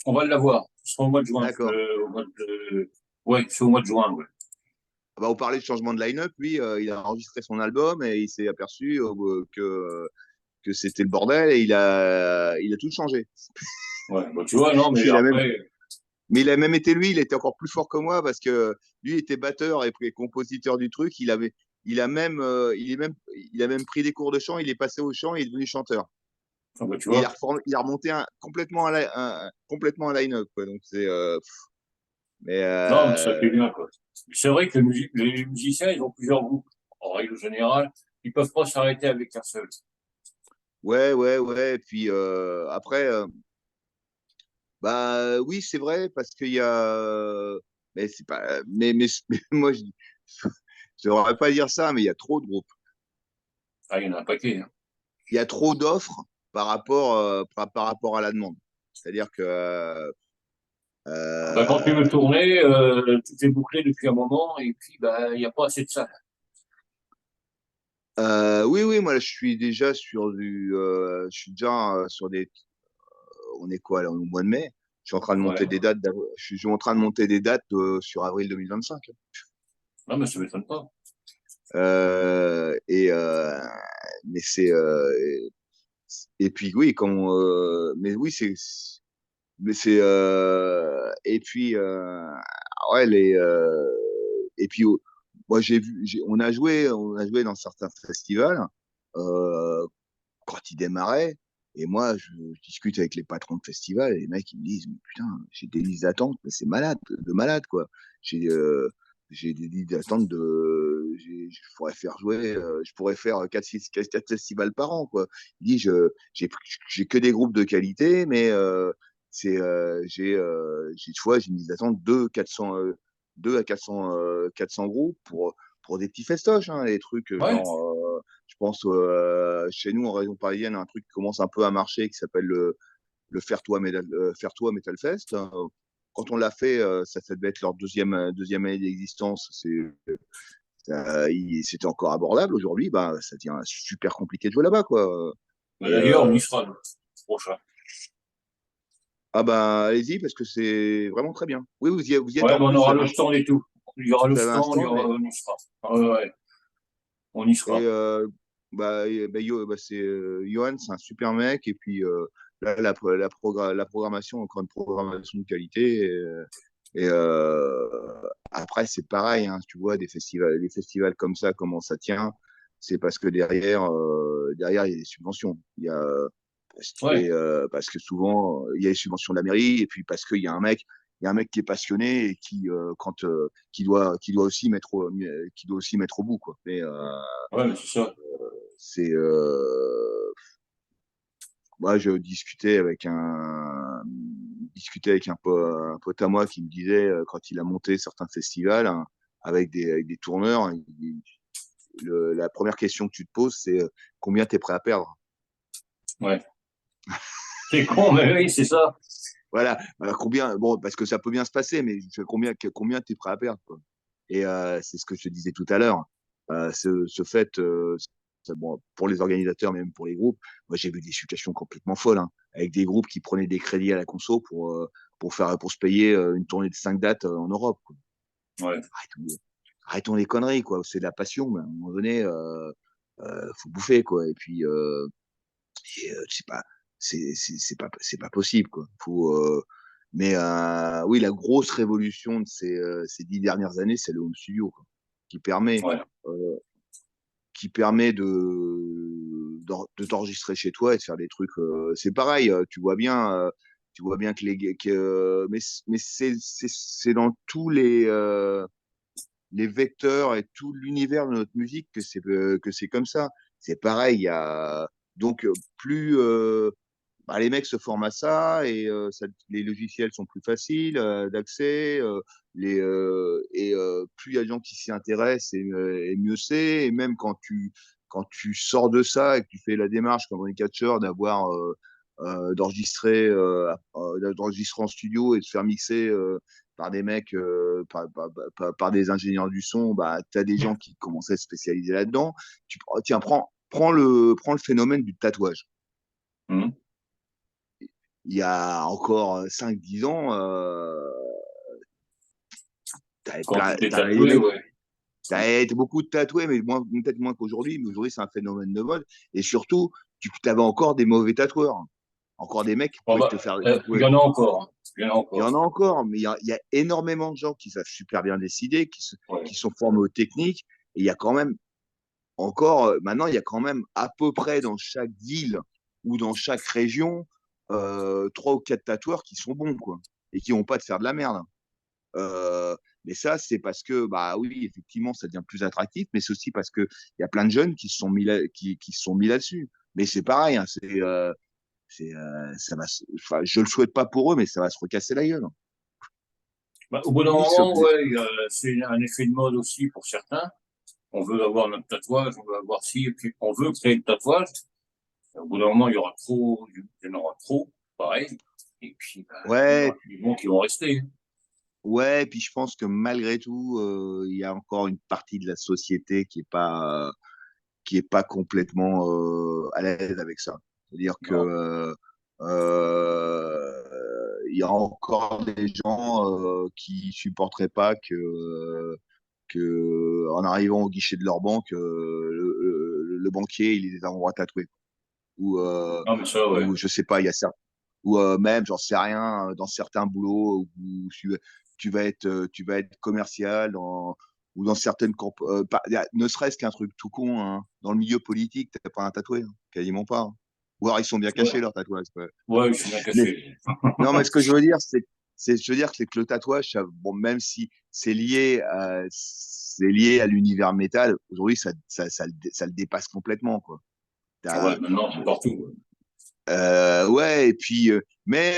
On va l'avoir. Ce sera au mois de juin. D'accord. Ouais, c'est au mois de juin, ouais. Bah, on parlait de changement de line-up. Lui, il a enregistré son album et il s'est aperçu que c'était le bordel et il a tout changé. Ouais, bah, tu vois, non, mais Il a même, après, mais il a même été lui, il était encore plus fort que moi parce que lui était batteur et compositeur du truc. Il a même pris des cours de chant. Il est passé au chant et il est devenu chanteur. ah, bah, tu Et vois, il a remonté complètement un line-up, quoi. Donc mais non, mais ça fait bien, quoi. C'est vrai que les musiciens, ils ont plusieurs groupes. En règle générale, ils peuvent pas s'arrêter avec un seul. ouais, ouais, ouais. Et puis après, bah oui, c'est vrai parce qu'il y a, mais c'est pas, mais moi je devrais pas dire ça, mais il y a trop de groupes. Ah, il y en a un paquet, hein. Il y a trop d'offres par rapport à la demande. C'est-à-dire que Ah, bah, quand tu veux euh, tourner, tout est bouclé depuis un moment, et puis, bah, il n'y a pas assez de salles. oui, oui, moi je suis déjà je suis déjà sur on est quoi là, au mois de mai. Je suis en train de monter Ouais. des dates. Je suis en train de monter des dates sur avril 2025. Non, mais ça m'étonne pas. Et mais c'est et puis oui, mais oui, et puis ouais et puis moi on a joué dans certains festivals euh, quand ils démarraient. Et moi, je discute avec les patrons de festivals et les mecs, ils me disent, mais putain, j'ai des listes d'attente, mais c'est malade, de malade, quoi. J'ai j'ai des listes d'attente je pourrais faire 4 festivals par an, quoi. Il dit, j'ai que des groupes de qualité, mais tu vois, j'ai une liste d'attente de 2 à 400 groupes pour des petits festoches, hein, des trucs Ouais, genre, je pense chez nous en région parisienne, un truc qui commence un peu à marcher qui s'appelle le Fertois Metal Fest. Quand on l'a fait, ça devait être leur deuxième année d'existence. C'était encore abordable. Aujourd'hui, bah, ça devient super compliqué de jouer là-bas, quoi. bah, Et d'ailleurs, on y sera, le prochain. ah bah allez-y parce que c'est vraiment très bien. Oui, vous y êtes Ouais, en mais on plus. aura le stand et tout. Il y aura le Vous avez un stand, stand, mais on y sera. Ah, ouais, ouais, on y et sera. C'est Johan, c'est un super mec. Et puis là, la programmation, encore une programmation de qualité. Et après, c'est pareil, hein, tu vois, des festivals comme ça, comment ça tient, c'est parce que derrière, il y a des subventions. Ouais, Parce que souvent, il y a les subventions de la mairie, et puis parce il y a un mec qui est passionné et qui doit aussi mettre au bout, quoi. Mais ouais, mais c'est ça. c'est moi discutais avec un pote à moi qui me disait quand il a monté certains festivals hein, avec des tourneurs, la première question que tu te poses c'est combien tu es prêt à perdre. Ouais. C'est con, mais oui, c'est ça. Voilà, combien, bon, parce que ça peut bien se passer, mais combien tu es prêt à perdre, quoi. Et c'est ce que je te disais tout à l'heure. Ce fait, bon, pour les organisateurs, mais même pour les groupes, moi j'ai vu des situations complètement folles, hein, avec des groupes qui prenaient des crédits à la conso pour se payer une tournée de 5 dates en Europe, quoi. Ouais. Arrêtons les conneries, quoi. C'est de la passion, mais à un moment donné, faut bouffer, quoi. Et puis, c'est pas possible, quoi. Mais oui, la grosse révolution de ces 10 dernières années, c'est le home studio, quoi, qui permet, Ouais. euh, qui permet de t'enregistrer chez toi et de faire des trucs. C'est pareil, tu vois bien. Tu vois bien que mais c'est dans tous les vecteurs et tout l'univers de notre musique que c'est comme ça. C'est pareil, il y a donc plus bah, les mecs se forment à ça et les logiciels sont plus faciles d'accès plus il y a de gens qui s'y intéressent et mieux c'est. Et même quand tu sors de ça et que tu fais la démarche comme Dreamcatcher d'enregistrer en studio et de se faire mixer par des mecs, par des ingénieurs du son, bah, tu as des gens qui commencent à être spécialisés là-dedans. Tiens, prends le phénomène du tatouage. Hum. Il y a encore 5 10 ans, Quand tu t'es les tatoué, mecs, ouais. t'avais beaucoup de tatoués, mais peut-être moins qu'aujourd'hui. Mais aujourd'hui, c'est un phénomène de mode. Et surtout, tu avais encore des mauvais tatoueurs. Encore des mecs qui Bon, pouvaient te bah, faire il tatouer. y en a encore, hein. Il y en a Il y en encore. a encore, mais il y a énormément de gens qui savent super bien décider, Ouais. qui sont formés aux techniques. Et il y a quand même maintenant, il y a quand même à peu près dans chaque ville ou dans chaque région, 3 ou 4 tatoueurs qui sont bons, quoi. Et qui vont pas te faire de la merde. Mais ça, c'est parce que, bah oui, effectivement, ça devient plus attractif, mais c'est aussi parce qu'il y a plein de jeunes qui se sont qui se sont mis là-dessus. Mais c'est pareil, hein, enfin, je le souhaite pas pour eux, mais ça va se recasser la gueule. Bah, au bout d'un Oui, c'est moment, obligé. ouais, c'est un effet de mode aussi pour certains. On veut avoir notre tatouage, on veut avoir ci, et puis on veut créer le tatouage. Au bout d'un moment, il y en aura trop, pareil. Et puis, bah, il y Ouais, aura des bons qui vont rester. ouais, puis je pense que malgré tout, il y a encore une partie de la société qui est pas complètement à l'aise avec ça. C'est-à-dire que Non. il y a encore des gens qui supporteraient pas que en arrivant au guichet de leur banque, le banquier il les envoie tatouer Non, mais ça, ouais. ou je sais pas, il y a ça ou même j'en sais rien dans certains boulots où tu vas être commercial ou dans certaines ne serait-ce qu'un truc tout con hein, dans le milieu politique t'as pas un tatoué hein, quasiment pas hein. Ou alors ils sont bien Ouais, cachés leurs tatouages ouais. ouais, ils sont bien Mais cachés. non mais ce que je veux dire je veux dire c'est que le tatouage bon même si c'est lié à l'univers métal aujourd'hui ça le dépasse complètement quoi. Ah ouais, T'as, maintenant, c'est partout. ouais et puis mais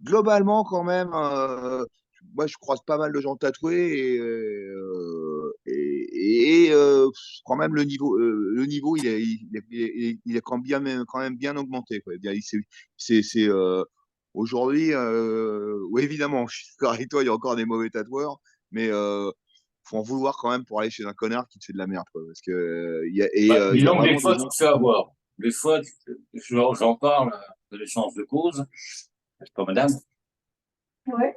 globalement, quand même, moi, je croise pas mal de gens tatoués quand même le niveau, il est quand même bien augmenté, quoi. C'est, aujourd'hui, oui, évidemment, je suis d'accord avec toi, il y a encore des mauvais tatoueurs, mais faut en vouloir quand même pour aller chez un connard qui te fait de la merde, quoi, parce que Bah, il y a disons que des vraiment des fois, tu gens. te fais avoir. Des fois, j'en parle de l'essence de cause, n'est-ce pas, madame? Ouais.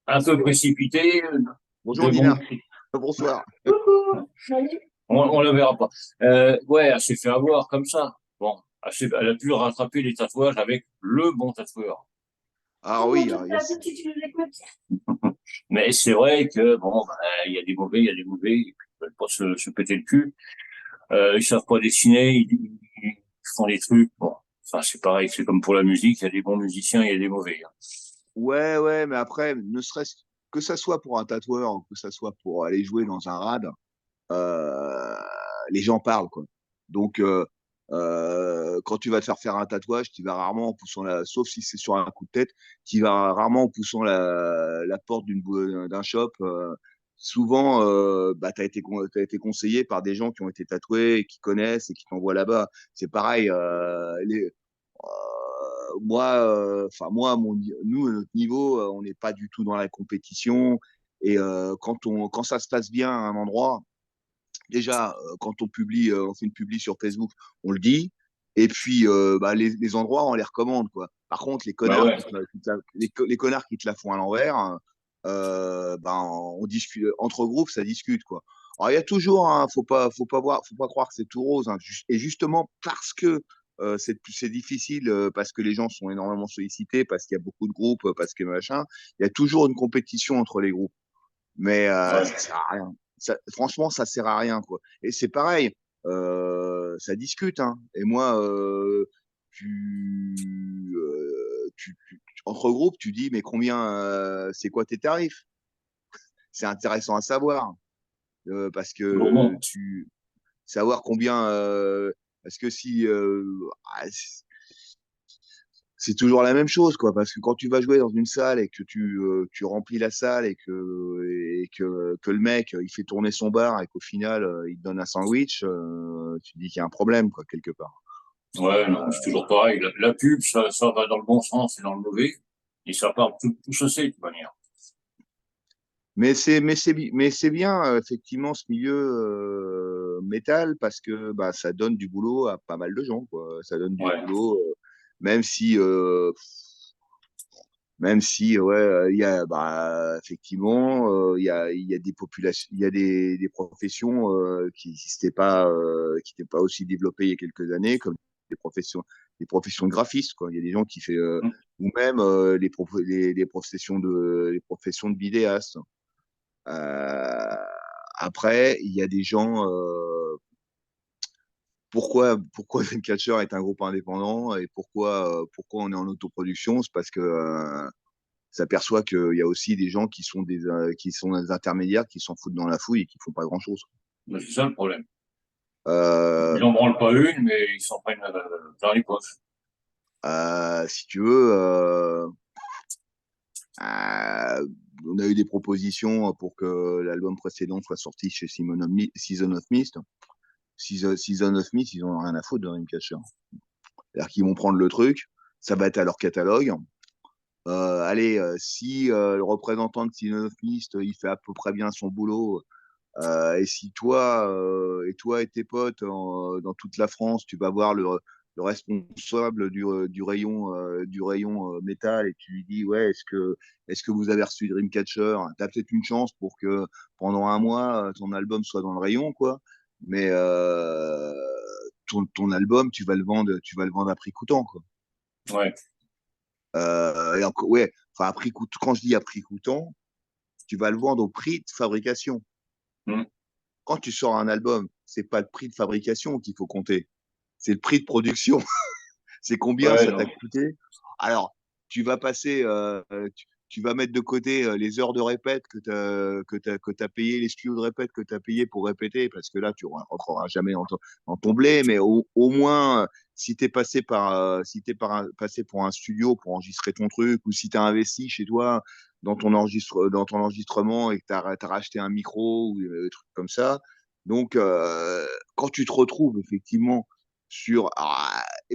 Un peu précipité, Bonjour de bon Nina, cri. bonsoir. Coucou. Salut. On le verra pas. Ouais, elle s'est fait avoir comme ça. Bon, elle a pu rattraper les tatouages avec le bon tatoueur. Ah Comment oui, tu il y fais a, avec ma pierre? Mais c'est vrai que, bon, bah, il y a des mauvais, il y a des mauvais, ils veulent pas se péter le cul. Ils savent pas dessiner, ils font des trucs. Bon, enfin, c'est pareil, c'est comme pour la musique, il y a des bons musiciens, il y a des mauvais, hein. ouais, ouais, mais après, ne serait-ce que ça soit pour un tatoueur ou que ça soit pour aller jouer dans un rad, euh, les gens parlent, quoi. Donc, quand tu vas te faire un tatouage, tu vas rarement en poussant sauf si c'est sur un coup de tête, tu vas rarement en poussant la porte d'un shop. Souvent, bah, t'as été conseillé par des gens qui ont été tatoués, et qui connaissent et qui t'envoient là-bas. C'est pareil, moi, nous, à notre niveau, on n'est pas du tout dans la compétition. Et quand ça se passe bien à un endroit, déjà, quand on fait une publi sur Facebook, on le dit. Et puis, bah, les endroits, on les recommande, quoi. Par contre, Bah ouais. les connards qui te la font à l'envers, ben, on discute, entre groupes, ça discute, quoi. Alors, il y a toujours, hein, faut pas croire que c'est tout rose, hein. Et justement, parce que c'est difficile, parce que les gens sont énormément sollicités, parce qu'il y a beaucoup de groupes, parce que machin, il y a toujours une compétition entre les groupes mais Ouais. ça sert à rien. Franchement, ça sert à rien, quoi. Et c'est pareil, ça discute, hein. Et moi, entre groupes, tu dis, mais combien, c'est quoi tes tarifs? C'est intéressant à savoir, parce que Gourmand. savoir combien, parce que si, ah, c'est toujours la même chose, quoi. Parce que quand tu vas jouer dans une salle et que tu remplis la salle et que le mec, il fait tourner son bar et qu'au final, il te donne un sandwich, tu te dis qu'il y a un problème, quoi, quelque part. Ouais, non, c'est toujours pareil. La pub, ça va dans le bon sens et dans le mauvais. Et ça parle tout se sait, de toute manière. Mais c'est bien, effectivement, ce milieu métal parce que bah, ça donne du boulot à pas mal de gens, quoi. Ça donne du Ouais. boulot, même si, euh, même si, ouais, il y a, bah, effectivement, il y a des populations, il y a des professions qui n'étaient pas aussi développées il y a quelques années, comme les professions, les professions de graphistes, quoi. Il y a des gens qui fait, Mm. ou même les professions de vidéastes. Euh, Après, il y a des gens. Pourquoi Dreamcatcher est un groupe indépendant et pourquoi on est en autoproduction? C'est parce que s'aperçoit qu'il y a aussi des gens qui sont des intermédiaires qui s'en foutent dans la fouille et qui font pas grand-chose. Mais c'est ça le problème. Euh, Ils n'en branlent pas une, mais ils s'en prennent dans les poches. Si tu veux, on a eu des propositions pour que l'album précédent soit sorti chez Season of Mist. Season of Mist, ils n'ont rien à foutre de Dreamcatcher. C'est-à-dire qu'ils vont prendre le truc, ça va être à leur catalogue. Allez, si le représentant de Season of Mist, il fait à peu près bien son boulot, et si toi et tes potes dans toute la France, tu vas voir le responsable du rayon métal et tu lui dis, ouais, est-ce que vous avez reçu Dreamcatcher? Tu as peut-être une chance pour que pendant un mois, ton album soit dans le rayon, quoi. Mais ton album, tu vas le vendre à prix coûtant, quoi. Ouais. Et encore, ouais, enfin, quand je dis à prix coûtant, tu vas le vendre au prix de fabrication. Mm. Quand tu sors un album, c'est pas le prix de fabrication qu'il faut compter, c'est le prix de production. C'est combien Ouais, ça non. t'a coûté. Alors, tu vas mettre de côté les heures de répète que t'as payé, les studios de répète que tu as payé pour répéter, parce que là, tu ne rentreras jamais dans ton blé, mais au moins, si tu es passé pour un studio pour enregistrer ton truc, ou si tu as investi chez toi dans ton enregistrement et que tu as racheté un micro ou des trucs comme ça. Donc, quand tu te retrouves effectivement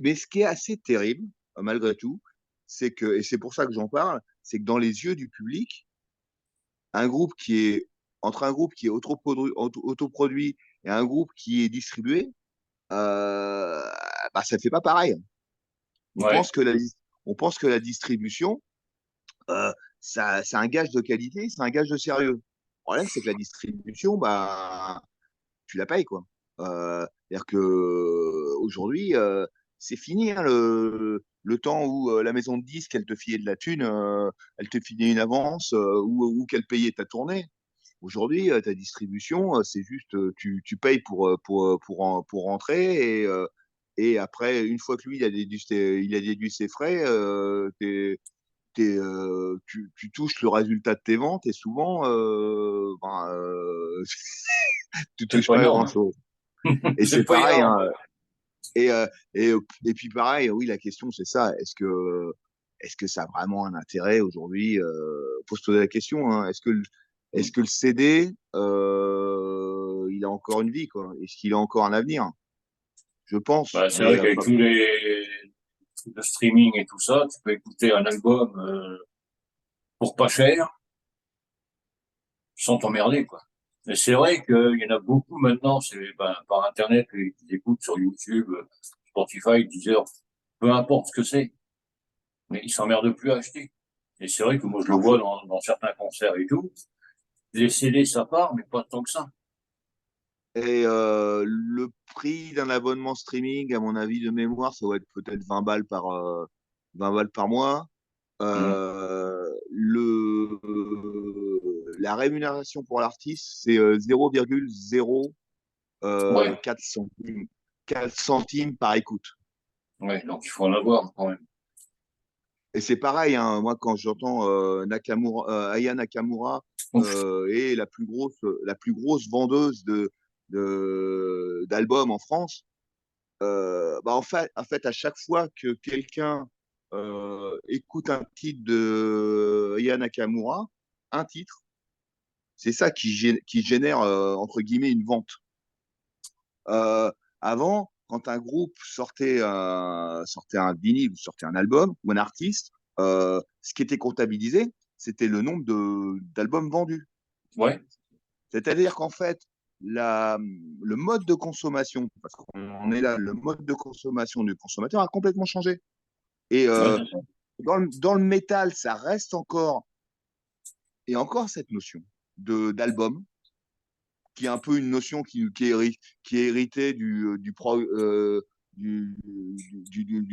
mais ce qui est assez terrible, malgré tout, c'est que, et c'est pour ça que j'en parle, c'est que dans les yeux du public, un groupe qui est, entre un groupe qui est autoproduit et un groupe qui est distribué, euh, bah, ça ne fait pas pareil. On Ouais. pense que la distribution, euh, c'est un gage de qualité, c'est un gage de sérieux. Le problème, c'est que la distribution, bah, tu la payes, quoi. C'est-à-dire que aujourd'hui, c'est fini, hein, le temps où la maison de disques, elle te filait de la thune, elle te filait une avance, ou qu'elle payait ta tournée. Aujourd'hui, ta distribution, c'est juste, tu payes pour rentrer et après, une fois que lui, il a déduit ses frais, tu touches le résultat de tes ventes et souvent, ben, tu C'est touches pas pas énorme. grand-chose. Et C'est c'est pas pareil, énorme. hein. Et puis pareil, oui, la question c'est ça. Est-ce que ça a vraiment un intérêt aujourd'hui? Faut se poser la question, hein. Est-ce Mm. que le CD, il a encore une vie, quoi? Est-ce qu'il a encore un avenir? Je pense, Bah, c'est mais vrai qu'avec tous les trucs de streaming et tout ça, tu peux écouter un album pour pas cher, sans t'emmerder, quoi. Et c'est vrai qu'il y en a beaucoup maintenant, c'est ben, par Internet, ils écoutent sur YouTube, Spotify, Deezer, peu importe ce que c'est, mais ils s'emmerdent plus à acheter. Et c'est vrai que moi, je le en vois fait, dans certains concerts et tout. Les CD, ça part, mais pas tant que ça. et le prix d'un abonnement streaming, à mon avis de mémoire, ça doit être peut-être 20 balles par mois. Mm. La rémunération pour l'artiste, c'est 0,04 Ouais, centimes, 4 centimes par écoute. Ouais, donc il faut en avoir quand même. Et c'est pareil, hein, moi quand j'entends Nakamura, Aya Nakamura Ouf. est la plus grosse vendeuse d'albums en France, bah en fait, à chaque fois que quelqu'un écoute un titre de Aya Nakamura, un titre, c'est ça qui génère entre guillemets une vente. Euh, Avant, quand un groupe sortait un vinyle ou sortait un album ou un artiste, ce qui était comptabilisé, c'était le nombre d'albums vendus. Ouais, C'est-à-dire qu'en fait, le mode de consommation, parce qu'on est là, le mode de consommation du consommateur a complètement changé. Et ouais, c'est ça. dans le métal, ça reste encore, et encore cette notion d'album, qui est un peu une notion qui est héritée du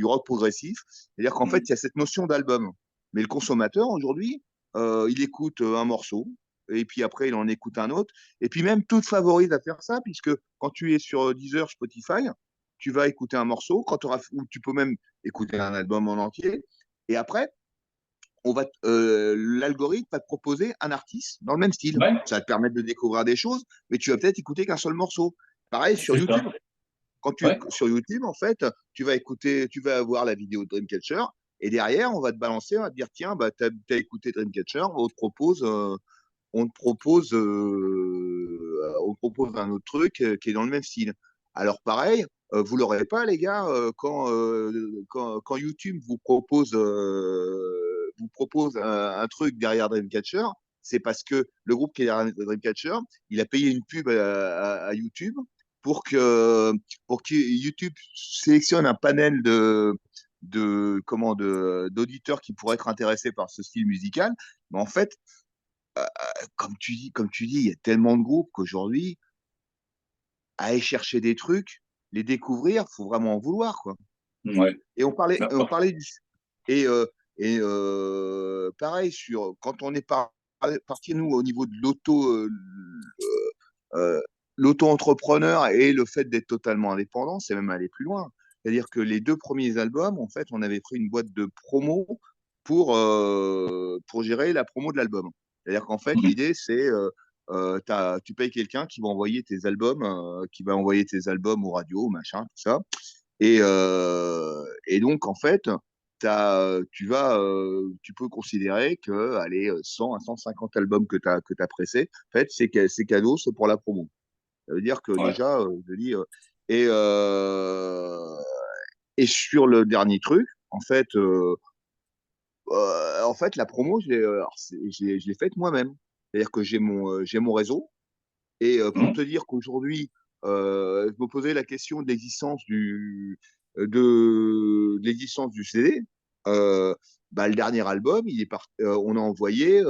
rock progressif. C'est-à-dire qu'en fait, Mm. il y a cette notion d'album. Mais le consommateur, aujourd'hui, il écoute un morceau, et puis après, il en écoute un autre. Et puis même, tout favorise à faire ça, puisque quand tu es sur Deezer, Spotify, tu vas écouter un morceau, ou tu peux même écouter un album en entier. Et après, l'algorithme va te proposer un artiste dans le même style. Ouais, Ça va te permettre de découvrir des choses, mais tu vas peut-être écouter qu'un seul morceau. Pareil sur c'est ça. YouTube. Ouais, Sur YouTube, en fait, tu vas avoir la vidéo de Dreamcatcher, et derrière, on va te balancer, on va te dire, tiens, bah, t'as écouté Dreamcatcher, on te propose un autre truc qui est dans le même style. Alors pareil, vous l'aurez pas, les gars, quand YouTube vous propose un truc derrière Dreamcatcher, c'est parce que le groupe qui est derrière Dreamcatcher, il a payé une pub à YouTube pour que YouTube sélectionne un panel d'auditeurs qui pourraient être intéressés par ce style musical. Mais en fait, comme tu dis, il y a tellement de groupes qu'aujourd'hui, aller chercher des trucs, les découvrir, faut vraiment en vouloir, quoi. ouais. Et on D'accord. parlait du et pareil quand on est parti nous au niveau de euh, l'auto-entrepreneur et le fait d'être totalement indépendant, c'est même aller plus loin. C'est-à-dire que les deux premiers albums, en fait, on avait pris une boîte de promo pour gérer la promo de l'album. C'est-à-dire qu'en fait, Mhm. l'idée, c'est tu payes quelqu'un qui va envoyer tes albums aux radios, machin, tout ça. Et donc, en fait, tu peux considérer que allez, 100 à 150 albums que tu as pressés, en fait, c'est cadeau, c'est pour la promo. Ça veut dire que Ouais. déjà, je dis, et, euh, et sur le dernier truc, en fait, la promo, je l'ai faite moi-même. C'est-à-dire que j'ai mon réseau. Et pour Mhm. te dire qu'aujourd'hui, je me posais la question de l'existence du CD. Bah, le dernier album, on a envoyé,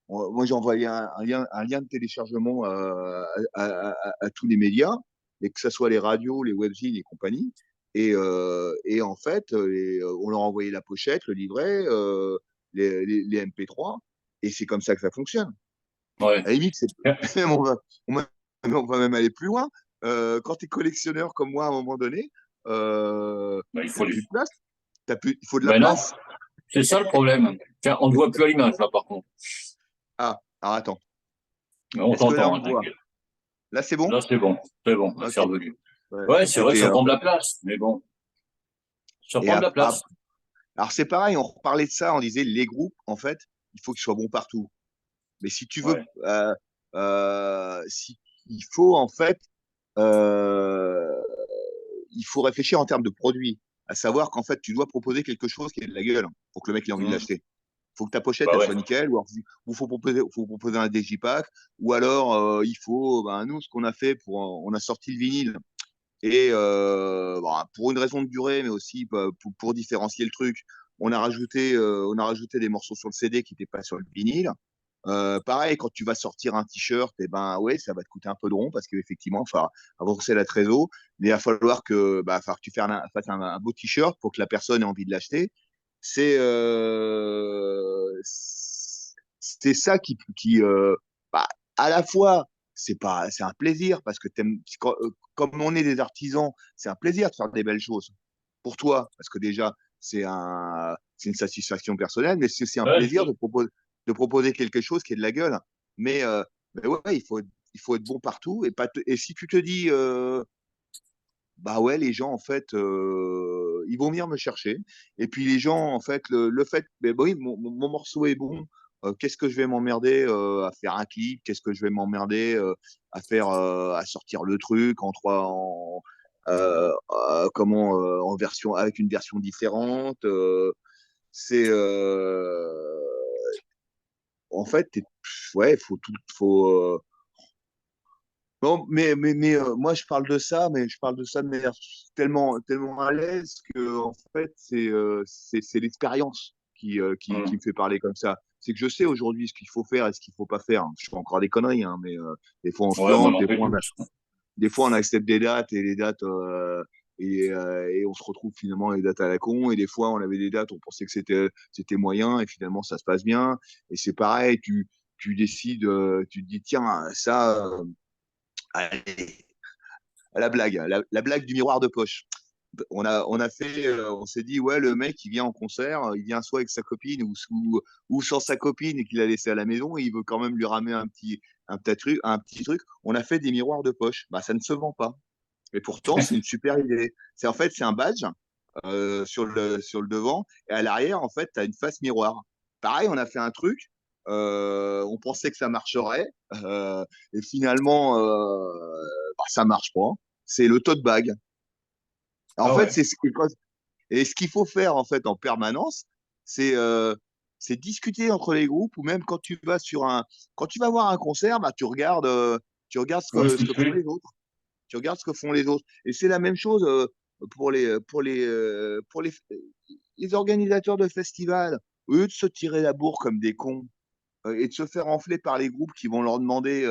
moi j'ai envoyé un lien de téléchargement à tous les médias, et que ce soit les radios, les webzines et compagnie. Et en fait, on leur a envoyé la pochette, le livret, les MP3, et c'est comme ça que ça fonctionne. Ouais. À la limite, même on va même aller plus loin. Quand tu es collectionneur comme moi à un moment donné, Ben, il t'as faut plus du. de place. Il faut de la Ben non, place. c'est ça le problème. Tiens, on ne voit plus à l'image là par contre. Ah, alors attends. Mais on Est-ce que là, t'entend, on hein, me voit? t'inquiète. Là, Là c'est bon, là, c'est Ok. revenu. Ouais, Ouais, c'est vrai que c'était. ça prend de la place, mais bon, ça Et prend de la place. alors, c'est pareil, on reparlait de ça, on disait les groupes, en fait, il faut qu'ils soient bons partout. Mais si tu veux, Ouais. si, il faut, en fait, euh, il faut réfléchir en termes de produits, à savoir qu'en fait, tu dois proposer quelque chose qui ait de la gueule pour que le mec ait envie de Mhm. l'acheter. Il faut que ta pochette Bah elle ouais. soit nickel, ou faut proposer un digipack, ou alors il faut, ben, nous, ce qu'on a fait on a sorti le vinyle, et bon, pour une raison de durée, mais aussi pour différencier le truc, on a rajouté des morceaux sur le CD qui n'étaient pas sur le vinyle. Pareil, quand tu vas sortir un t-shirt, et ben ouais, ça va te coûter un peu de rond parce qu'effectivement, il faut avancer la trésor, mais il va falloir falloir que tu fasses un beau t-shirt pour que la personne ait envie de l'acheter. C'est c'est ça bah, à la fois, c'est un plaisir parce que comme on est des artisans, c'est un plaisir de faire des belles choses. pour toi, parce que déjà, c'est une satisfaction personnelle, mais c'est un Ouais, plaisir de proposer quelque chose qui est de la gueule. Mais ouais, il faut être bon partout et, et si tu te dis, bah ouais, les gens, en fait, ils vont venir me chercher. Et puis les gens, en fait, le fait, ben bah oui, mon morceau est bon. Qu'est-ce que je vais m'emmerder à faire un clip? Qu'est-ce que je vais m'emmerder à sortir le truc en version, avec une version différente. C'est En fait, ouais, bon, moi je parle de ça de manière tellement à l'aise que en fait c'est l'expérience qui hum. me fait parler comme ça. C'est que je sais aujourd'hui ce qu'il faut faire et ce qu'il faut pas faire. Je fais encore des conneries, hein, mais des fois on se Ouais, moi, plante, on en fait tous. des fois on accepte des dates et les dates et on se retrouve finalement les dates à la con et des fois on avait des dates on pensait que c'était moyen et finalement ça se passe bien et c'est pareil tu décides tu te dis tiens ça allez, la blague du miroir de poche. On s'est dit, ouais, le mec, il vient en concert, il vient soit avec sa copine ou sans sa copine et qu'il a laissé à la maison et il veut quand même lui ramener un petit truc. On a fait des miroirs de poche. Bah, ça ne se vend pas. Et pourtant, c'est une super idée. En fait, c'est un badge sur le devant et à l'arrière, en fait, tu as une face miroir. Pareil, on a fait un truc. On pensait que ça marcherait et finalement, bah, ça marche pas. C'est le tote bag. En Ah fait, ouais. et ce qu'il faut faire en fait en permanence, c'est c'est discuter entre les groupes ou même quand tu vas voir un concert, bah, tu regardes Ouais, ce ce qu'il que font fait. les autres. Tu regardes ce que font les autres. Et c'est la même chose les organisateurs de festivals. Au lieu de se tirer la bourre comme des cons et de se faire enfler par les groupes qui vont leur demander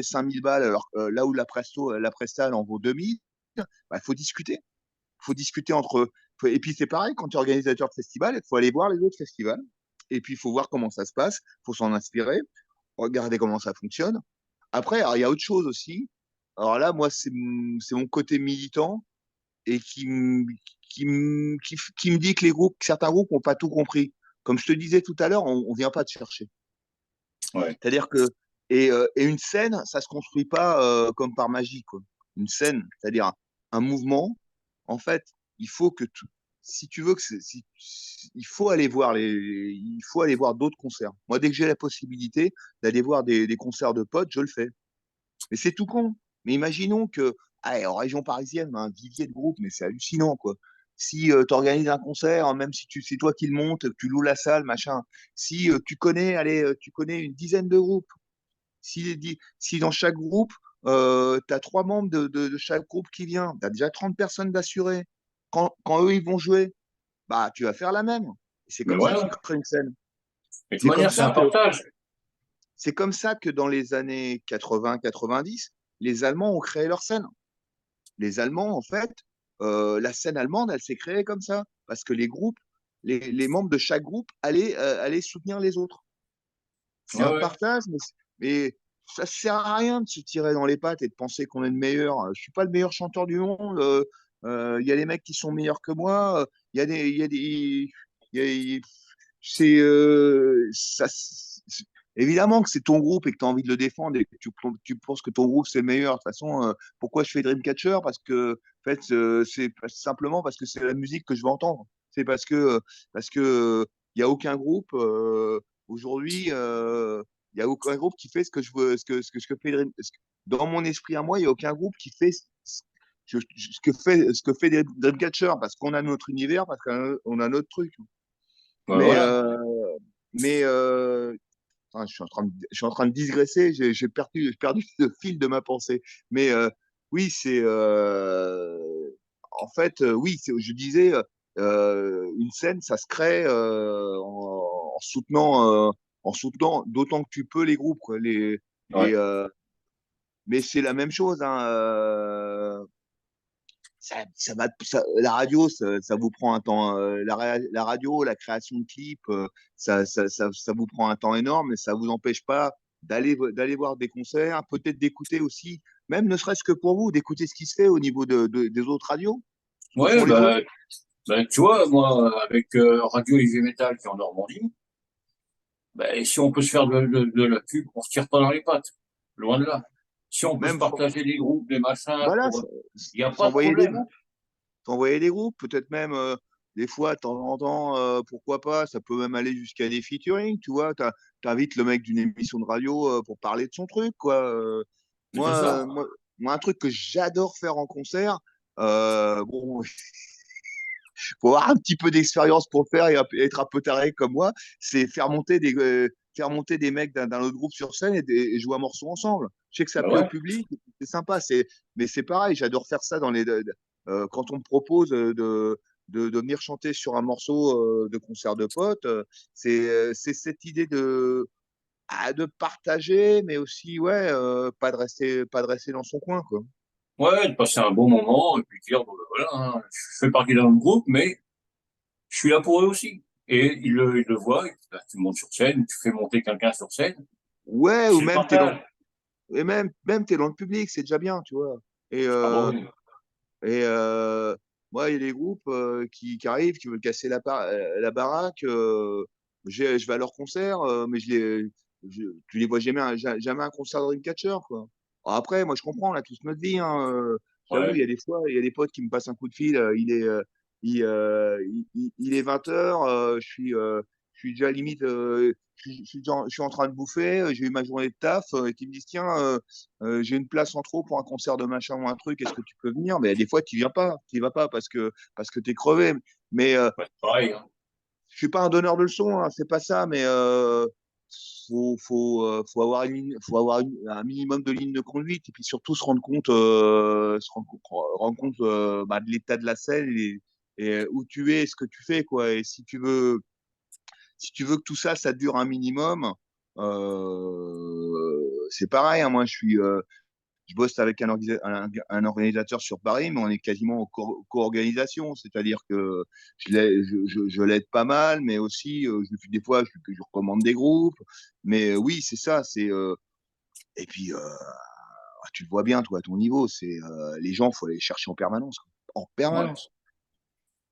5000 balles, alors là où la Presta, elle en vaut 2000, bah, il faut discuter. Il faut discuter entre eux. Et puis c'est pareil, quand tu es organisateur de festival, il faut aller voir les autres festivals. Et puis il faut voir comment ça se passe, il faut s'en inspirer, regarder comment ça fonctionne. Après, alors, il y a autre chose aussi. Alors là, moi, c'est mon côté militant et qui me dit que certains groupes n'ont pas tout compris. Comme je te disais tout à l'heure, on vient pas te chercher. Ouais. C'est-à-dire que et une scène, ça se construit pas comme par magie, quoi. Une scène, c'est-à-dire un mouvement. En fait, il faut que si tu veux il faut aller voir il faut aller voir d'autres concerts. Moi, dès que j'ai la possibilité d'aller voir des concerts de potes, je le fais. Mais c'est tout con. Mais imaginons que, en région parisienne, on a un vivier de groupes, mais c'est hallucinant, quoi. Si tu organises un concert, hein, même si c'est toi qui le montes, que tu loues la salle, machin, si tu connais une dizaine de groupes, si dans chaque groupe, tu as trois membres de chaque groupe qui vient, tu as déjà 30 personnes d'assurés. Quand eux, ils vont jouer, bah, tu vas faire la même. C'est Mais comme ça que tu voilà. crées une scène. Mais de toute C'est comme manière, c'est ça un que partage. C'est comme ça que dans les années 80-90, les Allemands ont créé leur scène. Les Allemands, en fait, la scène allemande, elle s'est créée comme ça, parce que les membres de chaque groupe allaient soutenir les autres. Ouais, C'est un ouais. partage, mais ça ne sert à rien de se tirer dans les pattes et de penser qu'on est le meilleur. Je suis pas le meilleur chanteur du monde. Il y a des mecs qui sont meilleurs que moi. Il y a des, il y a- c'est évidemment que c'est ton groupe et que tu as envie de le défendre et que tu penses que ton groupe c'est le meilleur. De toute façon, pourquoi je fais Dreamcatcher? Parce que en fait, c'est simplement parce que c'est la musique que je veux entendre. C'est parce que il y a aucun groupe aujourd'hui, il y a aucun groupe qui fait ce que je veux, ce que fait dans mon esprit à moi, il y a aucun groupe qui fait ce que fait Dreamcatcher parce qu'on a notre univers, parce qu'on a notre truc. Ouais, Mais, voilà. je suis en train de digresser, j'ai perdu le fil de ma pensée. Mais oui, en fait, oui, je disais, une scène, ça se crée en soutenant d'autant que tu peux les groupes, quoi, Ouais. mais c'est la même chose, hein, la radio, ça vous prend un temps. La radio, la création de clips, ça vous prend un temps énorme, mais ça vous empêche pas d'aller voir des concerts, peut-être d'écouter aussi. même ne serait-ce que pour vous, d'écouter ce qui se fait au niveau des autres radios, ce que Ouais, font les autres. tu vois, moi, avec Radio Heavy Metal qui est en Normandie, ben, si on peut se faire de la pub, on se tire pas dans les pattes. Loin de là. Si on peut se Même, partager des groupes, des machins, voilà, il n'y a pas de s'envoyer des problème. groupes, s'envoyer des groupes, peut-être même des fois, de temps en temps, pourquoi pas, ça peut même aller jusqu'à des featuring, tu vois, t'invites le mec d'une émission de radio pour parler de son truc, quoi. Moi, C'est ça. moi, un truc que j'adore faire en concert, bon, faut avoir un petit peu d'expérience pour le faire et être un peu taré comme moi, c'est faire monter des mecs d'un autre groupe sur scène et jouer un morceau ensemble. Je sais que ça Ben plaît au ouais, public, c'est sympa, mais c'est pareil, j'adore faire ça quand on me propose de venir chanter sur un morceau de concert de potes, c'est cette idée de partager, mais aussi, ouais, pas de rester dans son coin, quoi. ouais, de passer un bon moment et puis dire, bon, ben voilà, hein, je fais partie d'un groupe, mais je suis là pour eux aussi. Et ils le voient, et puis, là, tu montes sur scène, tu fais monter quelqu'un sur scène, Ouais, ou c'est le même partage. même t'es dans le public, c'est déjà bien, tu vois. Et, Ah bon, oui. et moi, il y a des groupes qui arrivent, qui veulent casser la baraque. Je vais à leur concert, mais tu les vois jamais un concert de Dreamcatcher, quoi. Alors après, moi, je comprends, on a tous notre vie, hein. J'avoue, il y Ouais. a des fois, il y a des potes qui me passent un coup de fil. Il est 20h, je suis déjà limite, je suis en train de bouffer, j'ai eu ma journée de taf, et qui me disent, tiens, j'ai une place en trop pour un concert de machin ou un truc, est-ce que tu peux venir? Mais des fois, tu y vas pas parce que tu es crevé. Mais Ouais, c'est pareil, hein. je suis pas un donneur de leçons, hein, c'est pas ça, mais faut avoir un minimum de ligne de conduite et puis surtout rendre compte bah, de l'état de la scène et où tu es, ce que tu fais, quoi. Et si tu veux que tout ça, ça dure un minimum, c'est pareil, hein, moi, je bosse avec un organisateur sur Paris, mais on est quasiment en co-organisation, c'est-à-dire que je l'aide pas mal, mais aussi, des fois, je recommande des groupes. Mais oui, c'est ça. Et puis, tu le vois bien, toi, à ton niveau, les gens, il faut les chercher en permanence, quoi. En Ouais. permanence.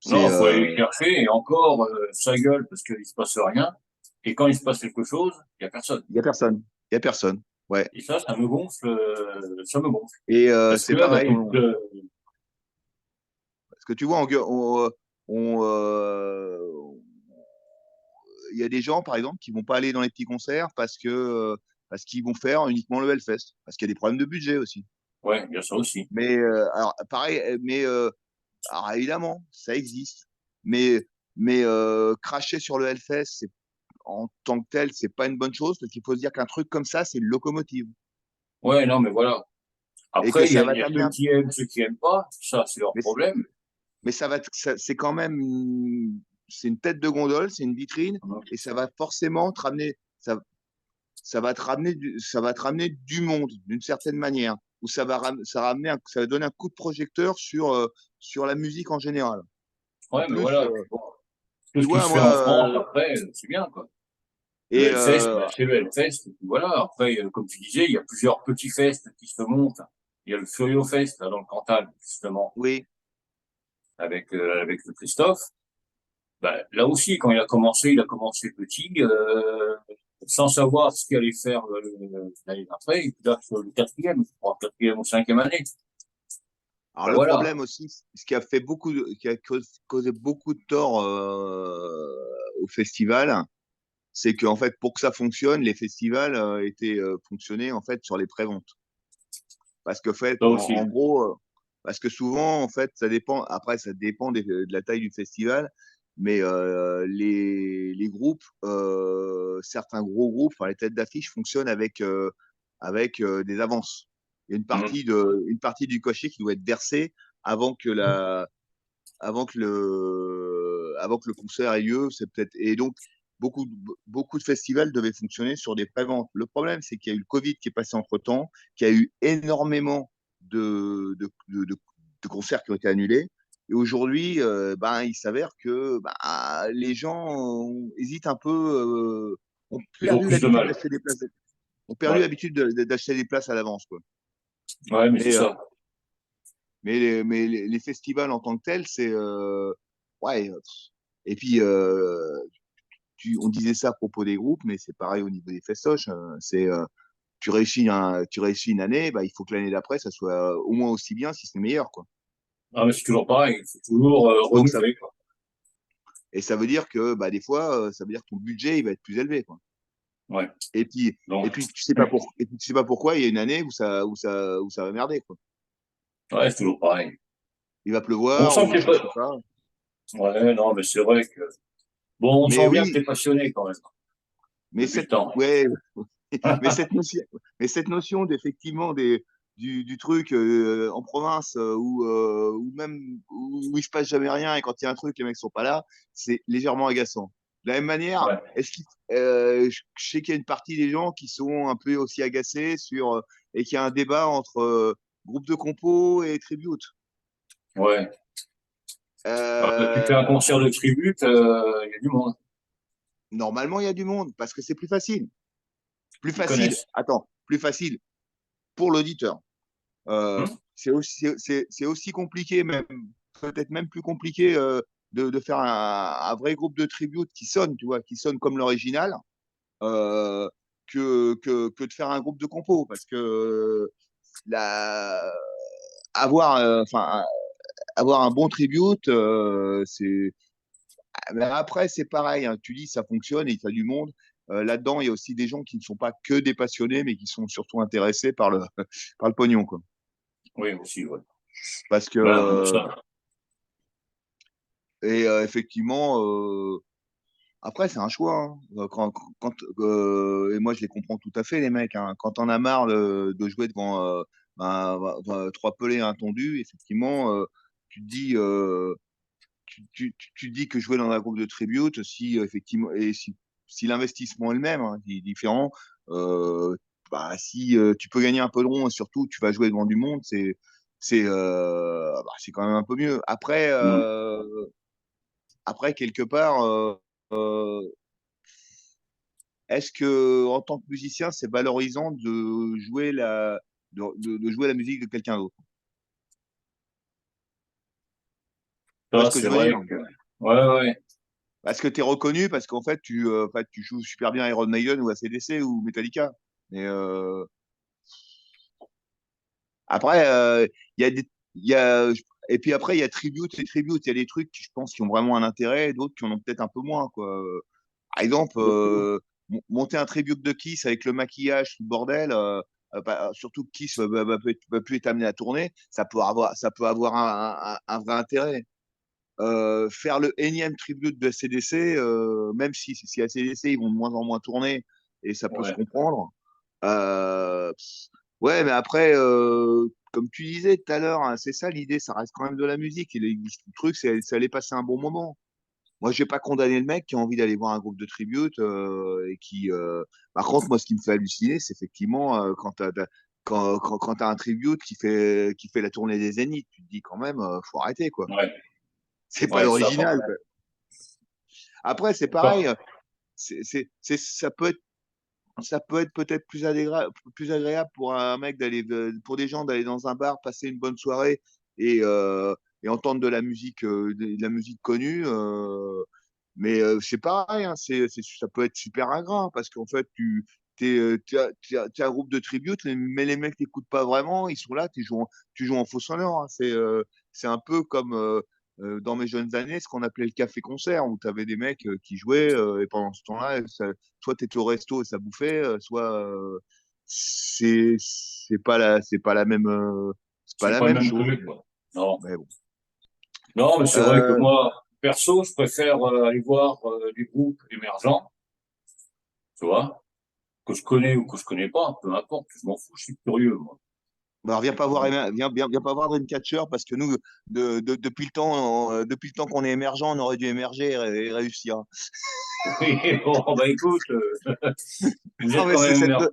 C'est, Non, faut aller les chercher, et encore, ça gueule parce qu'il se passe rien. Et quand il se passe quelque chose, il y a personne. il y a personne. Il y a personne. Ouais. Et ça me gonfle, ça me gonfle. Et Parce que c'est là, bah, pareil. Parce que tu vois, on, il y a des gens, par exemple, qui vont pas aller dans les petits concerts parce qu'ils vont faire uniquement le Hellfest, parce qu'il y a des problèmes de budget aussi. ouais, il y a ça aussi. Mais alors, pareil, alors, évidemment, ça existe. Mais, cracher sur le Hellfest, en tant que tel, c'est pas une bonne chose, parce qu'il faut se dire qu'un truc comme ça, c'est une locomotive. Ouais, non, mais voilà. Et que Après, ça va il y a t'amener ceux un. qui aiment, ceux qui aiment pas. Ça, c'est leur Mais, problème. c'est quand même. C'est une tête de gondole, c'est une vitrine, et ça va forcément te ramener. Ça va te ramener du monde d'une certaine manière, où ça va donner un coup de projecteur sur la musique en général. En Ouais, mais plus, voilà. Bon, tout tu ce qui vois, se fait en France, après, c'est bien, quoi. Le et Hellfest, bah, c'est le Hellfest. Et puis voilà. Après, comme tu disais, il y a plusieurs petits fests qui se montent. Il y a le Furio Fest, là, dans le Cantal, justement, oui, avec le Christophe. Bah, là aussi, quand il a commencé petit, sans savoir ce qu'il allait faire l'année d'après. Et puis là, sur le quatrième, je crois, quatrième ou cinquième année. alors Ben le voilà. problème aussi, ce qui a fait qui a causé beaucoup de tort au festival, c'est qu'en fait, pour que ça fonctionne, les festivals fonctionnaient en fait sur les préventes. Parce que fait, Ça aussi. en gros, parce que souvent, en fait, ça dépend. Après, ça dépend de la taille du festival, mais les groupes, certains gros groupes, enfin, les têtes d'affiche fonctionnent avec des avances. Il y a Mhm. une partie du cachet qui doit être versée avant que avant que le concert ait lieu. C'est peut-être et donc beaucoup beaucoup de festivals devaient fonctionner sur des préventes. Le problème, c'est qu'il y a eu le Covid qui est passé entre temps, qu'il y a eu énormément de concerts qui ont été annulés. Et aujourd'hui, ben, il s'avère que ben, les gens hésitent un peu, ont Ils ont perdu plus de l'habitude mal. d'acheter des places, ont perdu Ouais. l'habitude d'acheter des places à l'avance, quoi. Ouais, mais c'est Mais, ça. les festivals en tant que tels, c'est ouais. Et puis on disait ça à propos des groupes, mais c'est pareil au niveau des festoches. C'est tu réussis une année, bah, il faut que l'année d'après, ça soit au moins aussi bien, si c'est meilleur, quoi. Ah, mais c'est toujours pareil, il faut toujours Donc ça, renouveler, quoi. et ça veut dire que bah, des fois, ça veut dire que ton budget il va être plus élevé, quoi. Ouais. Et Donc, puis tu sais pas pourquoi il y a une année où ça va merder, quoi. ouais, c'est toujours pareil. Il va On pleuvoir sent ou que je t'es pas... sais pas. Ouais, non, mais c'est vrai que... Bon, on Mais sent bien que oui, t'es passionné, quand même, mais depuis le cette temps. ouais, mais cette notion d'effectivement du truc en province où même où il se passe jamais rien et quand il y a un truc, les mecs sont pas là, c'est légèrement agaçant. De la même manière, Ouais. je sais qu'il y a une partie des gens qui sont un peu aussi agacés et qu'il y a un débat entre groupe de compo et tribute. Ouais. Tu fais un Euh, concert de tribute, il y a du monde. Normalement, il y a du monde parce que c'est plus facile. Plus Ils facile. connaissent. Attends, plus facile pour l'auditeur. Hmm. C'est aussi compliqué, même peut-être même plus compliqué de faire un vrai groupe de tribute qui sonne, tu vois, qui sonne comme l'original, euh, que de faire un groupe de compo, parce que la, enfin, avoir un bon tribute, c'est. Mais après, c'est pareil, hein, tu dis ça fonctionne et il y a du monde. Là-dedans, il y a aussi des gens qui ne sont pas que des passionnés, mais qui sont surtout intéressés par par le pognon, quoi. Oui, aussi, ouais. Parce que Ben, bon, ça. effectivement, après, c'est un choix, hein. Et moi, je les comprends tout à fait, les mecs, hein. Quand on a marre de jouer devant trois pelés un tondu, effectivement, tu te dis, tu te dis que jouer dans un groupe de tribute, si effectivement, et si l'investissement est le même, hein, qui est différent, bah, si tu peux gagner un peu de rond et surtout tu vas jouer devant du monde, c'est quand même un peu mieux. Hmm. Après, quelque part, euh, est-ce que en tant que musicien, c'est valorisant de jouer la musique de quelqu'un d'autre? Tu vois Ça, ce que je c'est veux dire? vrai que... Ouais, ouais. Parce que tu es reconnu, parce qu'en fait, tu joues super bien Iron Maiden ou AC/DC ou Metallica. Mais après, il y a des, il y a, et puis après, il y a tribute et tribute. Il y a des trucs qui, je pense, qui ont vraiment un intérêt et d'autres qui en ont peut-être un peu moins, quoi. Par exemple, monter un tribute de Kiss avec le maquillage, tout le bordel, surtout que Kiss va plus être amené à tourner, ça peut avoir un vrai intérêt. Faire le énième tribute de CDC, même si à CDC ils vont de moins en moins tourner et ça peut se Ouais. comprendre. Ouais, mais après, comme tu disais tout à l'heure, hein, c'est ça l'idée, ça reste quand même de la musique. Et le truc, c'est aller passer un bon moment. Moi, je vais pas condamner le mec qui a envie d'aller voir un groupe de tribute et qui. Par contre, moi, ce qui me fait halluciner, c'est effectivement quand t'as un tribute qui fait la tournée des Zéniths, tu te dis quand même, faut arrêter, quoi. Ouais. C'est pas Ouais, ça, par l'original, contre. quoi. Après, c'est pareil. D'accord. Ça peut être peut-être plus agréable pour un mec pour des gens d'aller dans un bar, passer une bonne soirée et, euh, et entendre de la musique connue. Mais c'est pareil, hein, ça peut être super ingrat hein, parce qu'en fait, t'es un groupe de tribute, mais les mecs t'écoutent pas vraiment, ils sont là, tu joues en faux sonore, hein. C'est un peu comme dans mes jeunes années, ce qu'on appelait le café-concert, où tu avais des mecs qui jouaient et pendant ce temps-là, soit tu étais au resto et ça bouffait, soit c'est pas la même, c'est pas C'est la pas le même même chose. truc, quoi. Non. Mais bon. Non, mais c'est vrai que Euh, moi, perso, je préfère aller voir des groupes émergents, tu vois, que je connais ou que je connais pas, peu importe, je m'en fous, je suis curieux, moi. alors viens pas voir Dreamcatcher parce que nous, depuis le temps qu'on est émergent, on aurait dû émerger et réussir. Oui, bon, bah écoute, vous Non, êtes mais quand même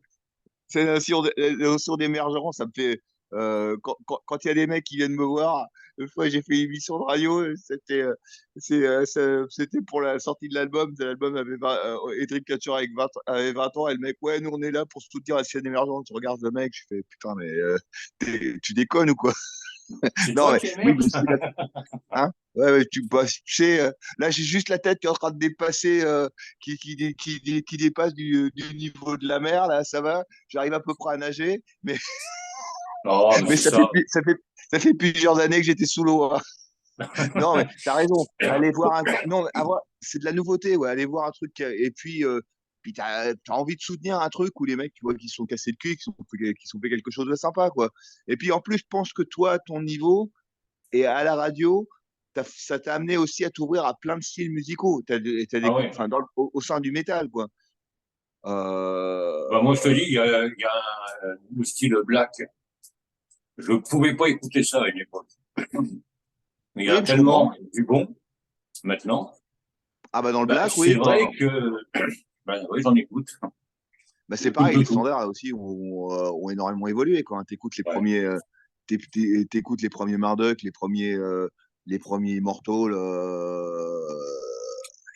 c'est la notion d'émergence, ça me fait. Quand il y a des mecs qui viennent me voir, une fois j'ai fait une émission de radio, c'était pour la sortie de l'album. L'album avait Edric Catcher avait 20 ans, et le mec, ouais, nous on est là pour soutenir la scène émergente. Je regarde le mec, je fais putain, mais tu déconnes ou quoi? C'est Non, toi mais qui es oui, maire? mais si, hein? Ouais, ouais, tu sais, là j'ai juste la tête qui est en train de dépasser, qui dépasse du niveau de la mer, là, ça va. J'arrive à peu près à nager, mais, Oh, mais mais c'est ça. ça fait plusieurs années que j'étais sous l'eau, hein. Non, mais t'as raison. Aller voir non, c'est de la nouveauté, ouais. Aller voir un truc. Et puis t'as envie de soutenir un truc où les mecs, tu vois, qui se sont cassés le cul, qui sont fait quelque chose de sympa, quoi. Et puis en plus, je pense que toi, à ton niveau et à la radio, ça t'a amené aussi à t'ouvrir à plein de styles musicaux. Ah ouais. Enfin, au sein du métal, quoi. Bah, moi, je te Euh, dis, il y a le style black. Je ne pouvais pas écouter ça à une époque. Mais il y oui, a je comprends. tellement du bon maintenant. Ah bah dans le Bah, black, c'est oui. vrai que bah, oui, j'en écoute. Bah, c'est J'écoute pareil, de les tout. standards aussi ont énormément évolué, quoi. T'écoutes les Ouais. premiers, t'écoutes les premiers Marduk, les premiers Immortal.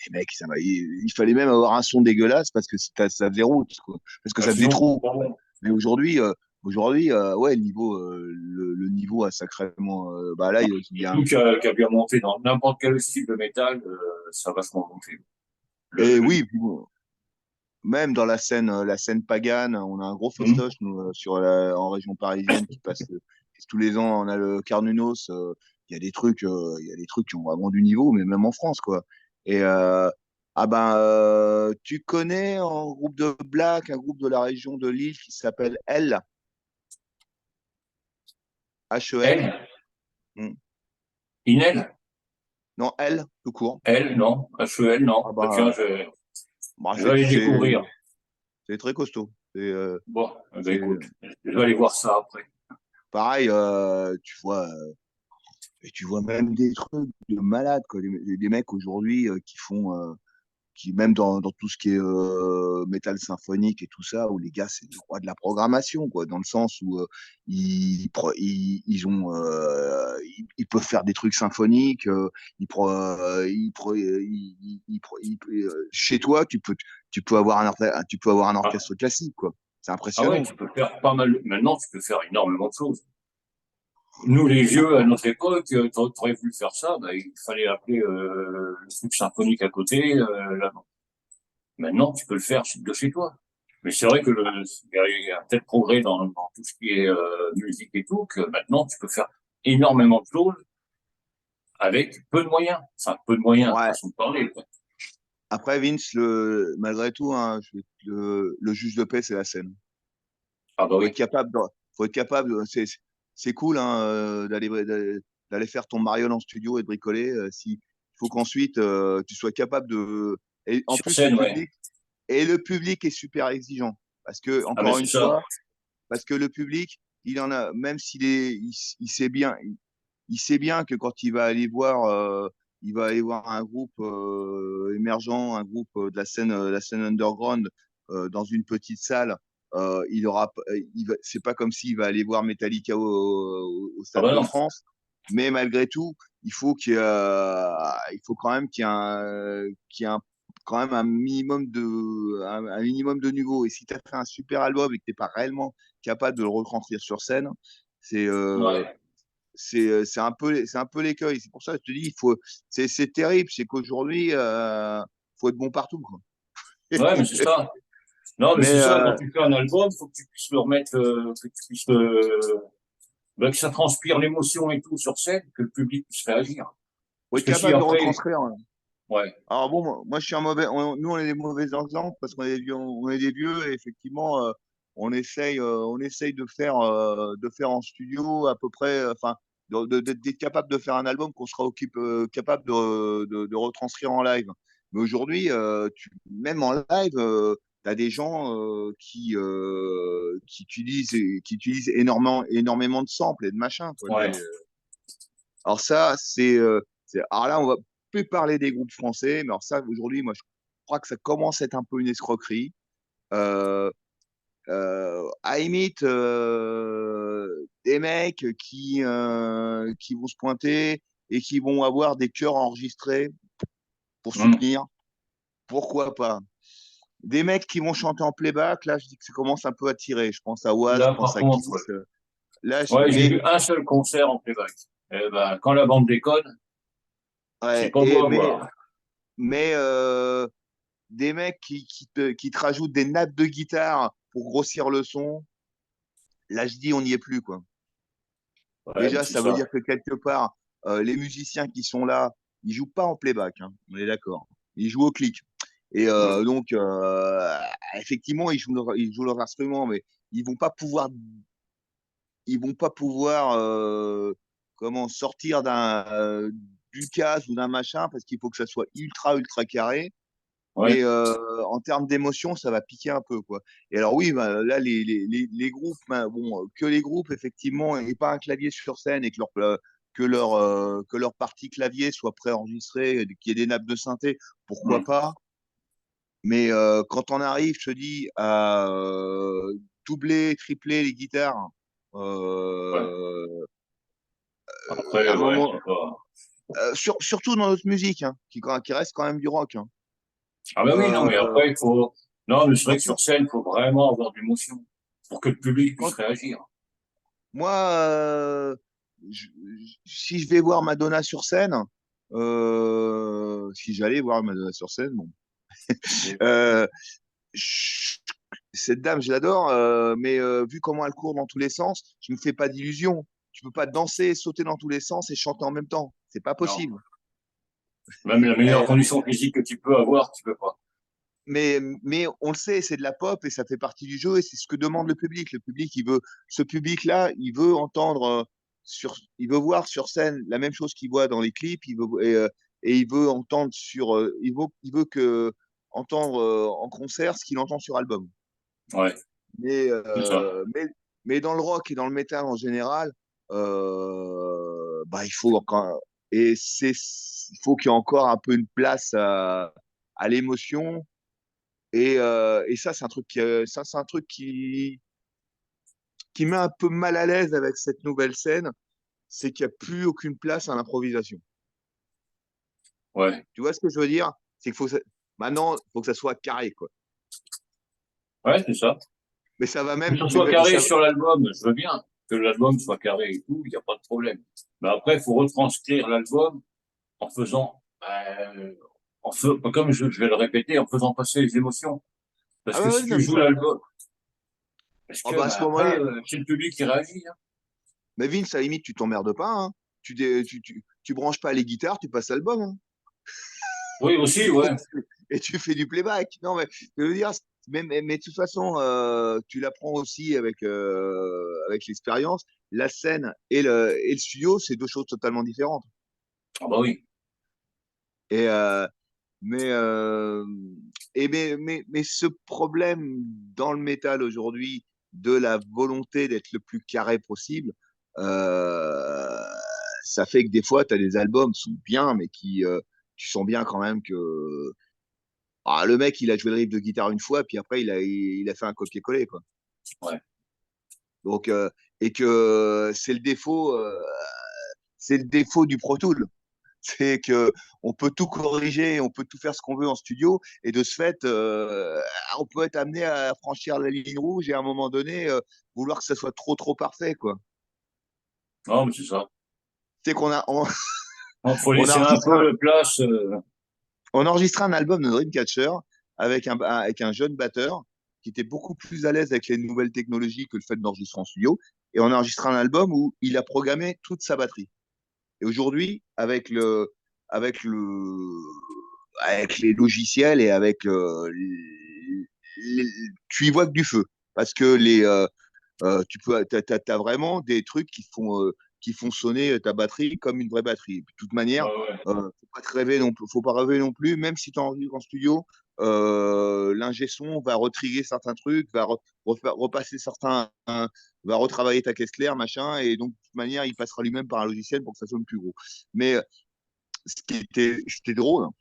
Les mecs, il fallait même avoir un son dégueulasse parce que ça faisait route, quoi. Parce que Ah, ça faisait sinon, trop. bon, Mais aujourd'hui, ouais, le niveau a sacrément. Bah là, il y a tout qui a bien monté dans n'importe quel style de métal, ça va se monter. et Le oui, puis bon, même dans la scène pagane, on a un gros hum, festoche nous, en région parisienne qui passe tous les ans. On a le Carnunos. Il y a des trucs qui ont vraiment du niveau, mais même en France, quoi. Et ah ben, tu connais un groupe de black, un groupe de la région de Lille qui s'appelle L, Hel. elle, Hmm. Inel, Non, L, tout court. elle, non. HEL, non. Ah Bah, tiens, ben, bah, je vais aller découvrir. c'est très costaud. Bon, eh ben, C'est écoute, je vais aller voir ça après. pareil, et tu vois même des trucs de malades, quoi. Des mecs aujourd'hui qui même dans tout ce qui est métal symphonique et tout ça, où les gars, c'est les rois de la programmation, quoi, dans le sens où ils peuvent faire des trucs symphoniques, chez toi, tu peux avoir tu peux avoir un Ah, orchestre classique, quoi. C'est ah ouais, impressionnant. tu peux faire pas mal. Maintenant, tu peux faire énormément de choses. Nous, les vieux, à notre époque, t'aurais voulu faire ça, bah, il fallait appeler le truc symphonique à côté. Maintenant, tu peux le faire de chez toi. Mais c'est vrai que il y a un tel progrès dans tout ce qui est musique et tout, que maintenant, tu peux faire énormément de choses avec peu de moyens. Enfin, peu de moyens, Ouais. façon de parler, quoi. Après, Vince, malgré tout, hein, le juge de paix, c'est la scène. Ah bah Faut oui. être capable, faut être capable. C'est cool, hein, d'aller faire ton mariole en studio et de bricoler. Si, il faut qu'ensuite tu sois capable de. Et en Sur plus, le scène, ouais. public et le public est super exigeant parce que Ah mais encore c'est une ça. fois, parce que le public, il en a, même il sait bien, il sait bien que quand il va aller voir un groupe émergent, un groupe de la scène underground dans une petite salle, c'est pas comme s'il va aller voir Metallica au Ah Stade bah de non. France, mais malgré tout, il faut quand même qu'il y ait quand même un minimum de niveau. Et si tu as fait un super album et que tu n'es pas réellement capable de le retranscrire sur scène, c'est Ouais. c'est un peu l'écueil. C'est pour ça que je te dis, c'est terrible, c'est qu'aujourd'hui, faut être bon partout, quoi. Ouais, mais c'est ça. Non, mais c'est Mais ça, quand tu fais un album, faut que tu puisses le remettre, que tu puisses bah, que ça transpire l'émotion et tout sur scène, que le public puisse réagir. faut Parce être que si capable de après, retranscrire, hein. ouais, Alors bon, moi je suis un nous on est des mauvais exemples parce qu'on est on est des vieux et effectivement on essaye de faire en studio à peu près, enfin d'être capable de faire un album qu'on sera capable de retranscrire en live. Mais aujourd'hui, même en live, tu as des gens qui utilisent énormément de samples et de machins, quoi. ouais, Alors ça, alors là, on va plus parler des groupes français, mais alors ça, aujourd'hui, moi, je crois que ça commence à être un peu une escroquerie. À la limite, des des mecs qui vont se pointer et qui vont avoir des chœurs enregistrés pour Hum. soutenir. Pourquoi pas? Des mecs qui vont chanter en playback, là, je dis que ça commence un peu à tirer. Je pense à Oaz, je Là, pense par à contre, ouais. Kiss. Là, Ouais, j'ai mais, vu un seul concert en playback. Eh ben, quand la bande déconne, c'est ouais, pas beau à voir. mais des mecs qui te rajoutent des nattes de guitare pour grossir le son, là, je dis, on n'y est plus, quoi. Ouais, mais Déjà, c'est ça veut ça. dire que quelque part, les musiciens qui sont là, ils jouent pas en playback, hein, on est d'accord. Ils jouent au clic. Et Ouais. donc, effectivement, ils jouent leur instrument, mais ils vont pas pouvoir, ils vont pas pouvoir comment sortir du casque ou d'un machin parce qu'il faut que ça soit ultra carré. Ouais. Mais en termes d'émotion, ça va piquer un peu, quoi. Et alors oui, bah, là, les groupes, ben, bon, que les groupes, effectivement, et pas un clavier sur scène et que leur partie clavier soit préenregistrée, qu'il y ait des nappes de synthé, pourquoi Hum. pas. Mais quand on arrive, je te dis, à doubler, tripler les guitares, Ouais. euh, à Après, un ouais, moment, c'est pas. surtout dans notre musique, hein, qui reste quand même du rock, hein. Ah ben oui, non, mais Euh, après, il faut. Non, mais c'est vrai quand, que sur scène, il faut vraiment avoir de l'émotion pour que le public puisse quand, réagir. moi, je- si je vais voir Madonna sur scène, si j'allais voir Madonna sur scène, bon, Et- euh, je- cette dame, je l'adore, mais vu comment elle court dans tous les sens, je me fais pas d'illusions. Tu peux pas danser, sauter dans tous les sens et chanter en même temps. C'est pas Non. possible. Même la meilleure Euh, condition physique que tu peux avoir, tu peux pas. mais on le sait, c'est de la pop et ça fait partie du jeu et c'est ce que demande le public. Le public, ce public-là, il veut entendre il veut voir sur scène la même chose qu'il voit dans les clips. Et il veut entendre il veut que entendre en concert ce qu'il entend sur album. Ouais, Mais, c'est ça. mais dans le rock et dans le métal en général, bah, il faut encore, il faut qu'il y ait encore un peu une place à l'émotion et ça, c'est un truc c'est un truc qui met un peu mal à l'aise avec cette nouvelle scène, c'est qu'il n'y a plus aucune place à l'improvisation. Ouais. Tu vois ce que je veux dire? C'est maintenant, il faut que ça soit carré, quoi. Ouais, c'est ça. Mais ça va Que même, ce soit carré ça, sur l'album, je veux bien que l'album soit carré et tout, il n'y a pas de problème. Mais après, il faut retranscrire l'album en faisant, comme je vais le répéter, en faisant passer les émotions. Parce ah que ouais, ouais, si non, tu mais joues ça, l'album, parce ah que bah, à bah, ce moment-là, après, c'est le public qui réagit. Hein. mais Vince, à la limite, tu t'emmerdes pas, hein. Tu branches pas les guitares, tu passes l'album, hein. Oui, aussi, ouais. Et tu fais du playback. Non, mais je veux dire, mais de toute façon, tu l'apprends aussi avec l'expérience. La scène et le studio, c'est deux choses totalement différentes. Ah bah oui. Et, mais, mais ce problème dans le métal aujourd'hui de la volonté d'être le plus carré possible, euh, ça fait que des fois, tu as des albums qui sont bien, mais tu sens bien quand même que le mec, il a joué le riff de guitare une fois, puis après, il a fait un copier-coller, quoi. Ouais. Donc, et que c'est le défaut du Pro Tool. C'est que on peut tout corriger, on peut tout faire ce qu'on veut en studio, et de ce fait, on peut être amené à franchir la ligne rouge et à un moment donné, vouloir que ça soit trop parfait, quoi. Non, mais c'est ça. C'est qu'on a, Il faut on a laisser un enregistré peu de place. on a enregistré un album de Dreamcatcher avec un jeune batteur qui était beaucoup plus à l'aise avec les nouvelles technologies que le fait d'enregistrer en studio. Et on a enregistré un album où il a programmé toute sa batterie. Et aujourd'hui, avec avec les logiciels et avec tu y vois que du feu. Parce que t'as vraiment des trucs qui font sonner ta batterie comme une vraie batterie. De toute manière, Ouais, ouais. faut pas rêver non plus, même si tu enregistres en studio, l'ingé son va retriguer certains trucs, repasser certains, va retravailler ta caisse claire, machin, et donc de toute manière, il passera lui-même par un logiciel pour que ça sonne plus gros. Mais ce qui était drôle, hein,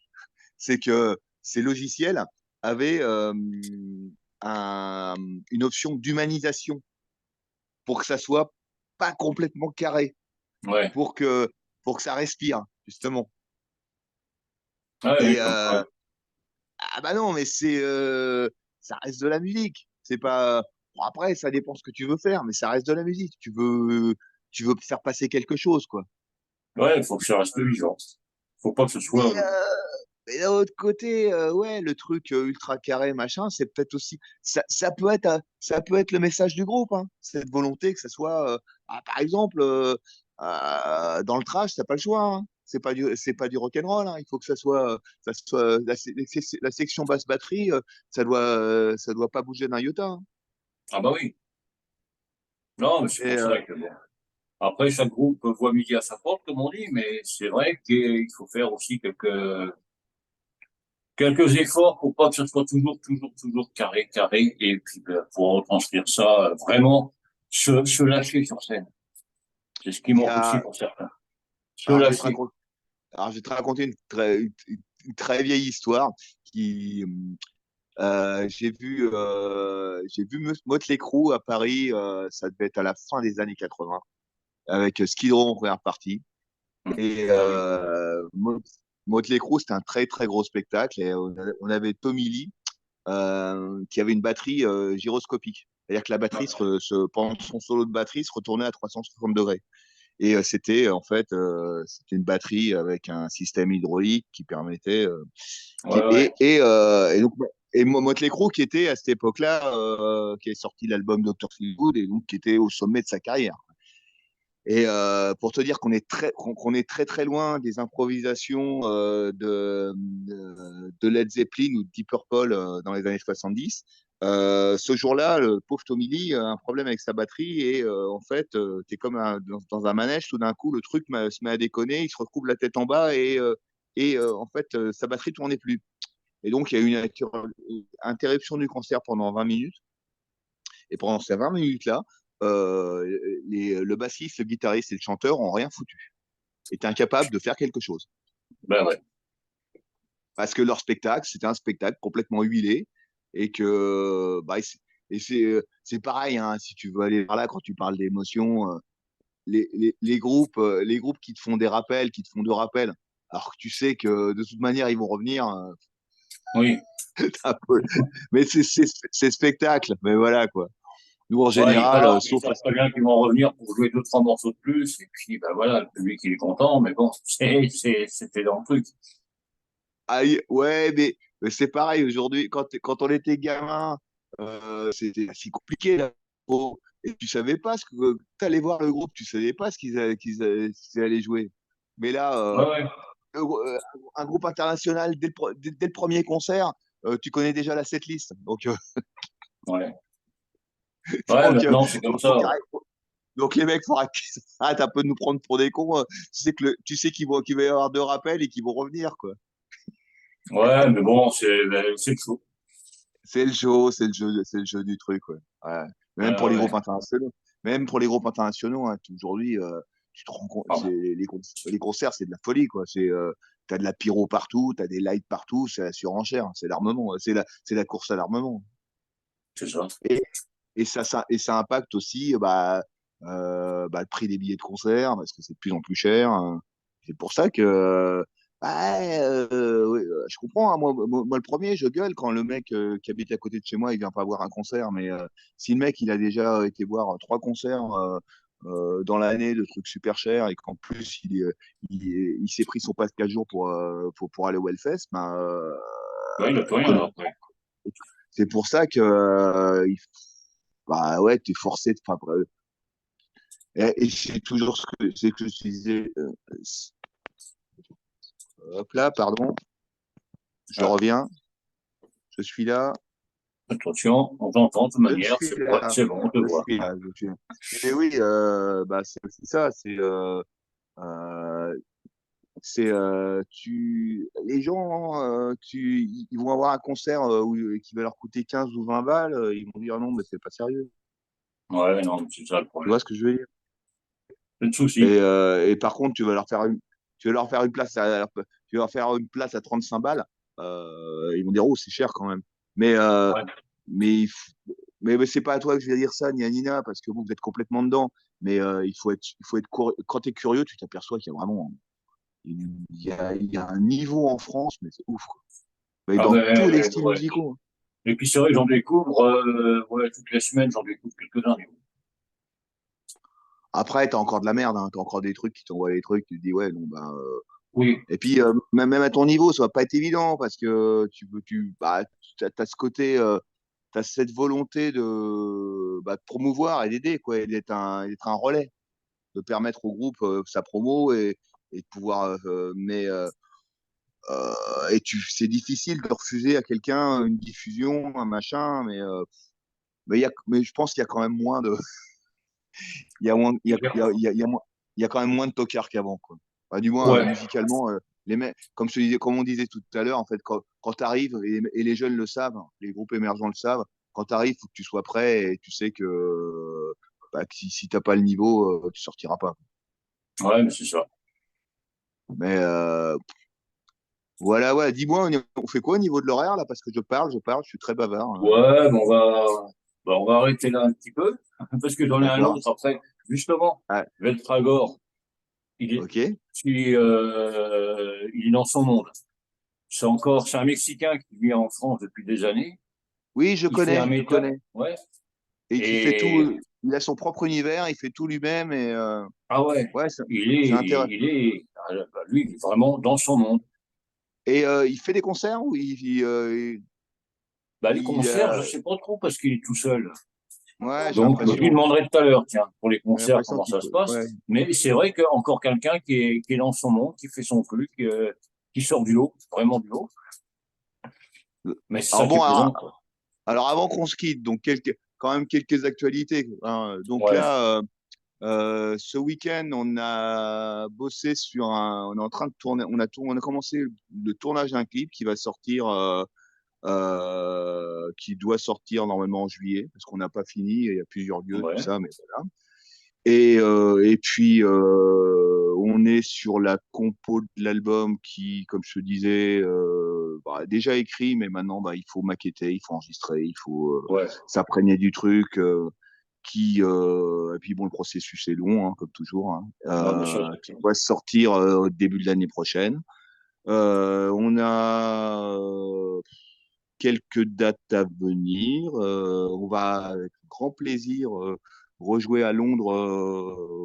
c'est que ces logiciels avaient un- une option d'humanisation pour que ça soit pas complètement carré Ouais. pour que, pour que ça respire, justement. Ouais, Et ouais, comme quoi. ah bah non, mais ça reste de la musique. C'est pas. Bon, après, ça dépend ce que tu veux faire, mais ça reste de la musique. Tu veux faire passer quelque chose, quoi. Ouais, il faut que ça reste vivant. Faut pas que ce Mais, soit. mais d'un autre côté, ouais, le truc ultra carré, machin, c'est peut-être aussi. Ça peut être le message du groupe, hein. Cette volonté que ça soit. Par exemple, dans le trash, t'as pas le choix, hein. C'est pas du rock'n'roll, hein. Il faut que ça soit la section basse batterie, ça doit pas bouger d'un iota, hein. Ah bah oui. Non, mais c'est Et, pour ça que bon. Après, chaque groupe voit midi à sa porte, comme on dit, mais c'est vrai qu'il faut faire aussi quelques efforts pour pas que ce soit toujours carré, carré, et puis pour retranscrire ça, vraiment se lâcher sur scène. C'est ce qui il y manque aussi a. pour certains. Se Alors, je vais te lâcher. raconter, alors, je vais te raconter une très vieille histoire qui. J'ai vu Motley Crue à Paris, ça devait être à la fin des années 80, avec Skid Row en première partie. Et Ah oui. Motley Crue, c'était un très très gros spectacle. Et on avait Tommy Lee qui avait une batterie gyroscopique. C'est-à-dire que la batterie, pendant son solo de batterie, se retournait à 360 degrés. Et c'était en fait c'était une batterie avec un système hydraulique qui permettait Ouais, ouais. et donc et Motley Crue qui était à cette époque-là qui est sorti l'album Dr. Feelgood et donc qui était au sommet de sa carrière. Et pour te dire qu'on est très très loin des improvisations de Led Zeppelin ou de Deep Purple dans les années 70. Ce jour-là, le pauvre Tommy Lee a un problème avec sa batterie et en fait, tu es comme dans un manège, tout d'un coup, le truc se met à déconner, il se retrouve la tête en bas et en fait, sa batterie ne tournait plus. Et donc, il y a eu une interruption du concert pendant 20 minutes. Et pendant ces 20 minutes-là, le bassiste, le guitariste et le chanteur ont rien foutu. Étaient incapables de faire quelque chose. Ben ouais. Parce que leur spectacle, c'était un spectacle complètement huilé et que bah, c'est pareil, hein, si tu veux aller par là, quand tu parles d'émotion, les groupes qui te font des rappels, qui te font deux rappels, alors que tu sais que de toute manière, ils vont revenir. Oui. Mais c'est spectacle, mais voilà quoi. Nous, en Ouais, général, ils sauf savent très bien qu'ils vont revenir pour jouer deux, trois morceaux de plus, et puis, ben voilà, le public, il est content, mais bon, c'était dans le truc. Ouais, mais c'est pareil aujourd'hui. Quand on était gamin, c'était si compliqué là. Et tu savais pas ce que tu allais voir le groupe, tu savais pas ce qu'ils allaient jouer. Mais là, Ouais, ouais. un groupe international dès le premier concert, tu connais déjà la setlist. Ouais. Ouais, Donc, maintenant, c'est comme faut ça. donc les mecs, faut arrêter un peu de nous prendre pour des cons. Tu sais qu'il va y avoir deux rappels et qu'ils vont revenir quoi. Ouais, mais bon, c'est le show. C'est le jeu du truc, ouais. Ouais. Ouais, Même pour les ouais. groupes internationaux. Même pour les groupes internationaux, hein, aujourd'hui, tu te rends compte, Ah bon, les concerts, c'est de la folie, quoi. T'as de la pyro partout, t'as des lights partout, c'est la surenchère, c'est l'armement, c'est la course à l'armement. c'est ça. Et, et ça impacte aussi, le prix des billets de concert, parce que c'est de plus en plus cher, hein. C'est pour ça que, ouais, ouais, je comprends, hein. Moi, le premier, je gueule quand le mec qui habite à côté de chez moi, il vient pas voir un concert. Mais si le mec, il a déjà été voir trois concerts dans l'année de trucs super chers et qu'en plus, il s'est pris son passe 4 jours pour aller au Hellfest, ben, Ouais, il a plus rien, là, après. c'est pour ça que, bah ouais, t'es forcé de. Enfin, et c'est toujours ce que je disais. Hop là, pardon, je Ah, reviens. Je suis là. attention, on t'entend de toute Je manière, suis là. c'est bon, on te Je voit. suis là. Et oui, c'est aussi ça. Euh, les gens, ils vont avoir un concert qui va leur coûter 15 ou 20 balles. Ils vont dire non, mais c'est pas sérieux. Ouais, non, mais c'est ça le Tu problème. vois ce que je veux dire? C'est le souci. Et par contre, tu vas leur faire une place tu vas leur faire une place à 35 balles. Ils vont dire oh, c'est cher quand même. Mais, Ouais. mais mais c'est pas à toi que je vais dire ça, ni à Nina, parce que vous êtes complètement dedans. Mais quand tu es curieux, tu t'aperçois qu'il y a vraiment il y a un niveau en France, mais c'est ouf, quoi. Mais Ah dans ben, tous les styles ouais. musicaux, hein. Et puis c'est vrai que j'en découvre, ouais, toutes les semaines, j'en découvre quelques-uns. Après, tu as encore de la merde, hein. Tu as encore des trucs qui t'envoient des trucs, tu te dis, ouais, non, bah. Oui, Et puis, même à ton niveau, ça va pas être évident parce que bah, as ce côté, tu as cette volonté de promouvoir et d'aider, quoi, et d'être un relais, de permettre au groupe sa promo et de pouvoir. C'est difficile de refuser à quelqu'un une diffusion, un machin, mais je pense qu'il y a quand même moins de, il y a moins, il y a quand même moins de tocards qu'avant, quoi. Enfin, du moins, ouais, musicalement, les mecs, comme on disait tout à l'heure, en fait, quand tu arrives, et les jeunes le savent, les groupes émergents le savent, quand tu arrives, il faut que tu sois prêt et tu sais que si t'as pas le niveau, tu sortiras pas. ouais, mais c'est ça. Mais voilà, ouais. Dis-moi, on fait quoi au niveau de l'horaire là? Parce que je suis très bavard, hein. Ouais, mais on va arrêter là un petit peu, parce que j'en ai un D'accord. autre après. Justement, Ah, Veltragor, il est, ok. il est dans son monde. C'est un Mexicain qui vit en France depuis des années. Oui, je Il fait un connais, je métal, connais. ouais. Et qui fait tout, Et, il a son propre univers, il fait tout lui-même et ah ouais, ouais, c'est intéressant. lui, il est vraiment dans son monde. Et il fait des concerts ou Bah, le il, concert, je sais pas trop parce qu'il est tout seul. ouais, Donc, je lui demanderai tout à l'heure, tiens, pour les j'ai concerts, l'impression comment qu'il ça se peut, passe. ouais. Mais c'est vrai que encore quelqu'un qui est dans son monde, qui fait son truc, qui sort du lot, vraiment du lot. Mais c'est Alors ça qui est bon, plaisant, quoi. avant qu'on se quitte, donc quand même quelques actualités, hein. Donc Ouais, là, ce week-end, on est en train de tourner, on a commencé le tournage d'un clip qui va sortir, qui doit sortir normalement en juillet, parce qu'on n'a pas fini, il y a plusieurs lieux, tout ouais, ça, mais voilà. Et puis, on est sur la compo de l'album qui, comme je te disais, déjà écrit, mais maintenant, il faut maqueter, il faut enregistrer, il faut ouais. s'imprégner du truc. Et puis, bon, le processus est long, hein, comme toujours, hein, Ouais, mais ça, qui doit sortir au début de l'année prochaine. On a quelques dates à venir. On va avec grand plaisir rejouer à Londres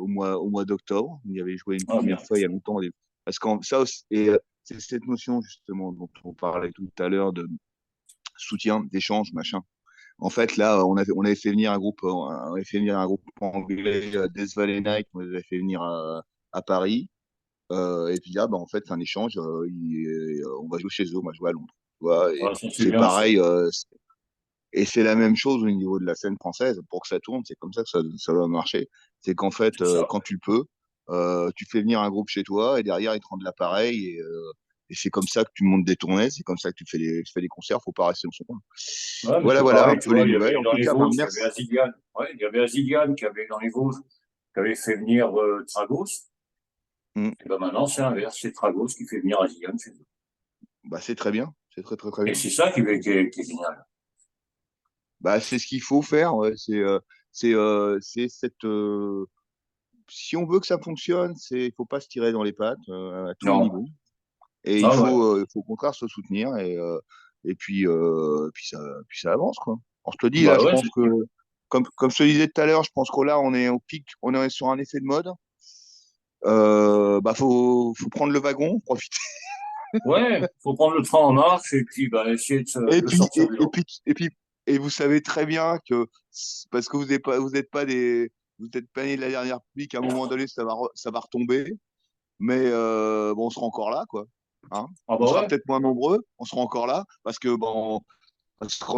au mois d'octobre. On y avait joué une ah, bien. première fois il y a longtemps. Parce que ça aussi, et c'est cette notion justement dont on parlait tout à l'heure de soutien, d'échange, machin. En fait, là, on avait fait venir un groupe anglais, Death Valley Night, on les avait fait venir à Paris. Et puis là, en fait, c'est un échange. On va jouer chez eux, on va jouer à Londres. Tu vois, et Ah, ça, c'est c'est bien, ça. pareil. Et c'est la même chose au niveau de la scène française. Pour que ça tourne, c'est comme ça que ça doit marcher. C'est qu'en fait, C'est ça. quand tu peux, tu fais venir un groupe chez toi et derrière, ils te rendent l'appareil. Et c'est comme ça que tu montes des tournées, c'est comme ça que tu fais des concerts. Faut pas rester dans son coin. Ouais, mais Voilà, c'est voilà, un pareil, tu peu les vois, il y nouvelles. avait En dans tout les cas, Vosges, il y avait merci. Azigan. Ouais, il y avait Azigan qui avait dans les Vosges, qui avait fait venir Tragos. Mm. Et ben maintenant, c'est l'inverse, c'est Tragos qui fait venir Azigan chez eux. C'est très bien. C'est très, très, très Et bien. c'est ça qui est génial. C'est ce qu'il faut faire. Ouais. C'est cette. Si on veut que ça fonctionne, il faut pas se tirer dans les pattes à tous les Non. niveaux. Et Ah ouais. il faut au contraire se soutenir et puis ça avance, quoi. Alors, je te dis, là, Bah je ouais, pense c'est que, sûr. comme je te disais tout à l'heure, je pense que là, on est au pic, on est sur un effet de mode. Faut prendre le wagon, profiter. Ouais, faut prendre le train en marche et puis bah, essayer Et de puis, sortir du lot. et vous savez très bien que, parce que vous êtes pas né de la dernière pluie, qu'à un moment donné, ça va retomber. Mais bon, on sera encore là, quoi. Hein, Ah on bah sera ouais. peut-être moins nombreux, on sera encore là, parce qu'on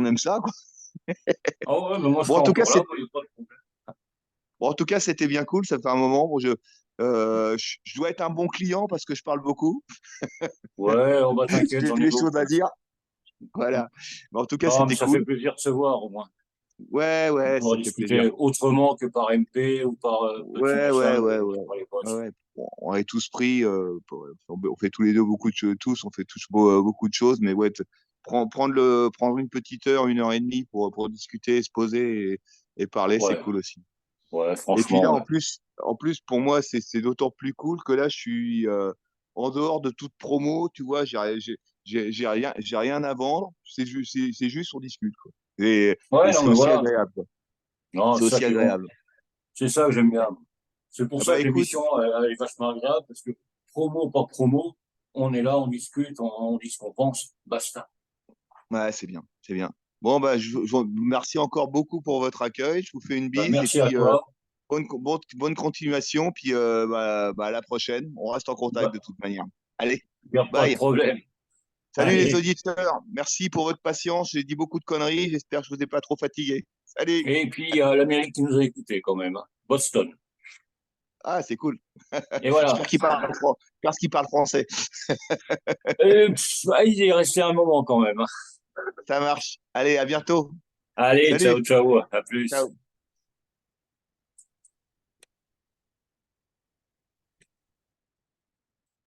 aime ça, quoi. Ah ouais, mais moi je Bon, serai en tout cas, encore là, il n'y a pas de problème. c'était bien cool, ça fait un moment. Bon, je dois être un bon client parce que je parle beaucoup. Ouais, on va t'inquiète, J'ai j'en ai des choses à beaucoup. dire. Voilà. Mais en tout cas, Non, mais c'était ça fait cool. plaisir de se voir au moins. Ouais, On ouais, pourra ça fait plaisir. discuter autrement que par MP ou par petits Ouais, ouais, machins, ouais, ouais. par les Ouais, poches. ouais. Bon, on est tous pris. On fait tous les deux beaucoup de choses, tous, on fait tous beaucoup de choses, mais ouais, prendre une petite heure, 1 heure et demie pour discuter, se poser et parler, c'est Ouais, cool aussi. ouais, Et puis franchement, là, ouais. en plus pour moi, c'est d'autant plus cool que là, je suis en dehors de toute promo, tu vois, j'ai rien à vendre, c'est juste on discute, quoi. Et Ouais, non, c'est mais aussi voilà. agréable, quoi. Non, C'est c'est ça aussi qui est bon. agréable. C'est ça que j'aime bien. C'est pour Ah ça bah que écoute, l'émission, elle est vachement agréable, parce que promo, pas promo, on est là, on discute, on dit ce qu'on pense, basta. ouais, c'est bien, c'est bien. Bon, bah, je vous remercie encore beaucoup pour votre accueil. Je vous fais une Bah, bise et merci à puis toi. bonne continuation. Puis à la prochaine. On reste en contact Bah, de toute manière. Allez, il n'y a pas de bye. problème. Salut les Allez. auditeurs. Merci pour votre patience. J'ai dit beaucoup de conneries. J'espère que je vous ai pas trop fatigué. Salut. Et puis, il y a l'Amérique qui nous a écoutés quand même, hein. Boston. Ah, c'est cool. Et voilà. J'espère qu'il parle français. Et, il est resté un moment quand même, hein. Ça marche. Allez, à bientôt. Allez, Salut. ciao, ciao. À plus. Ciao.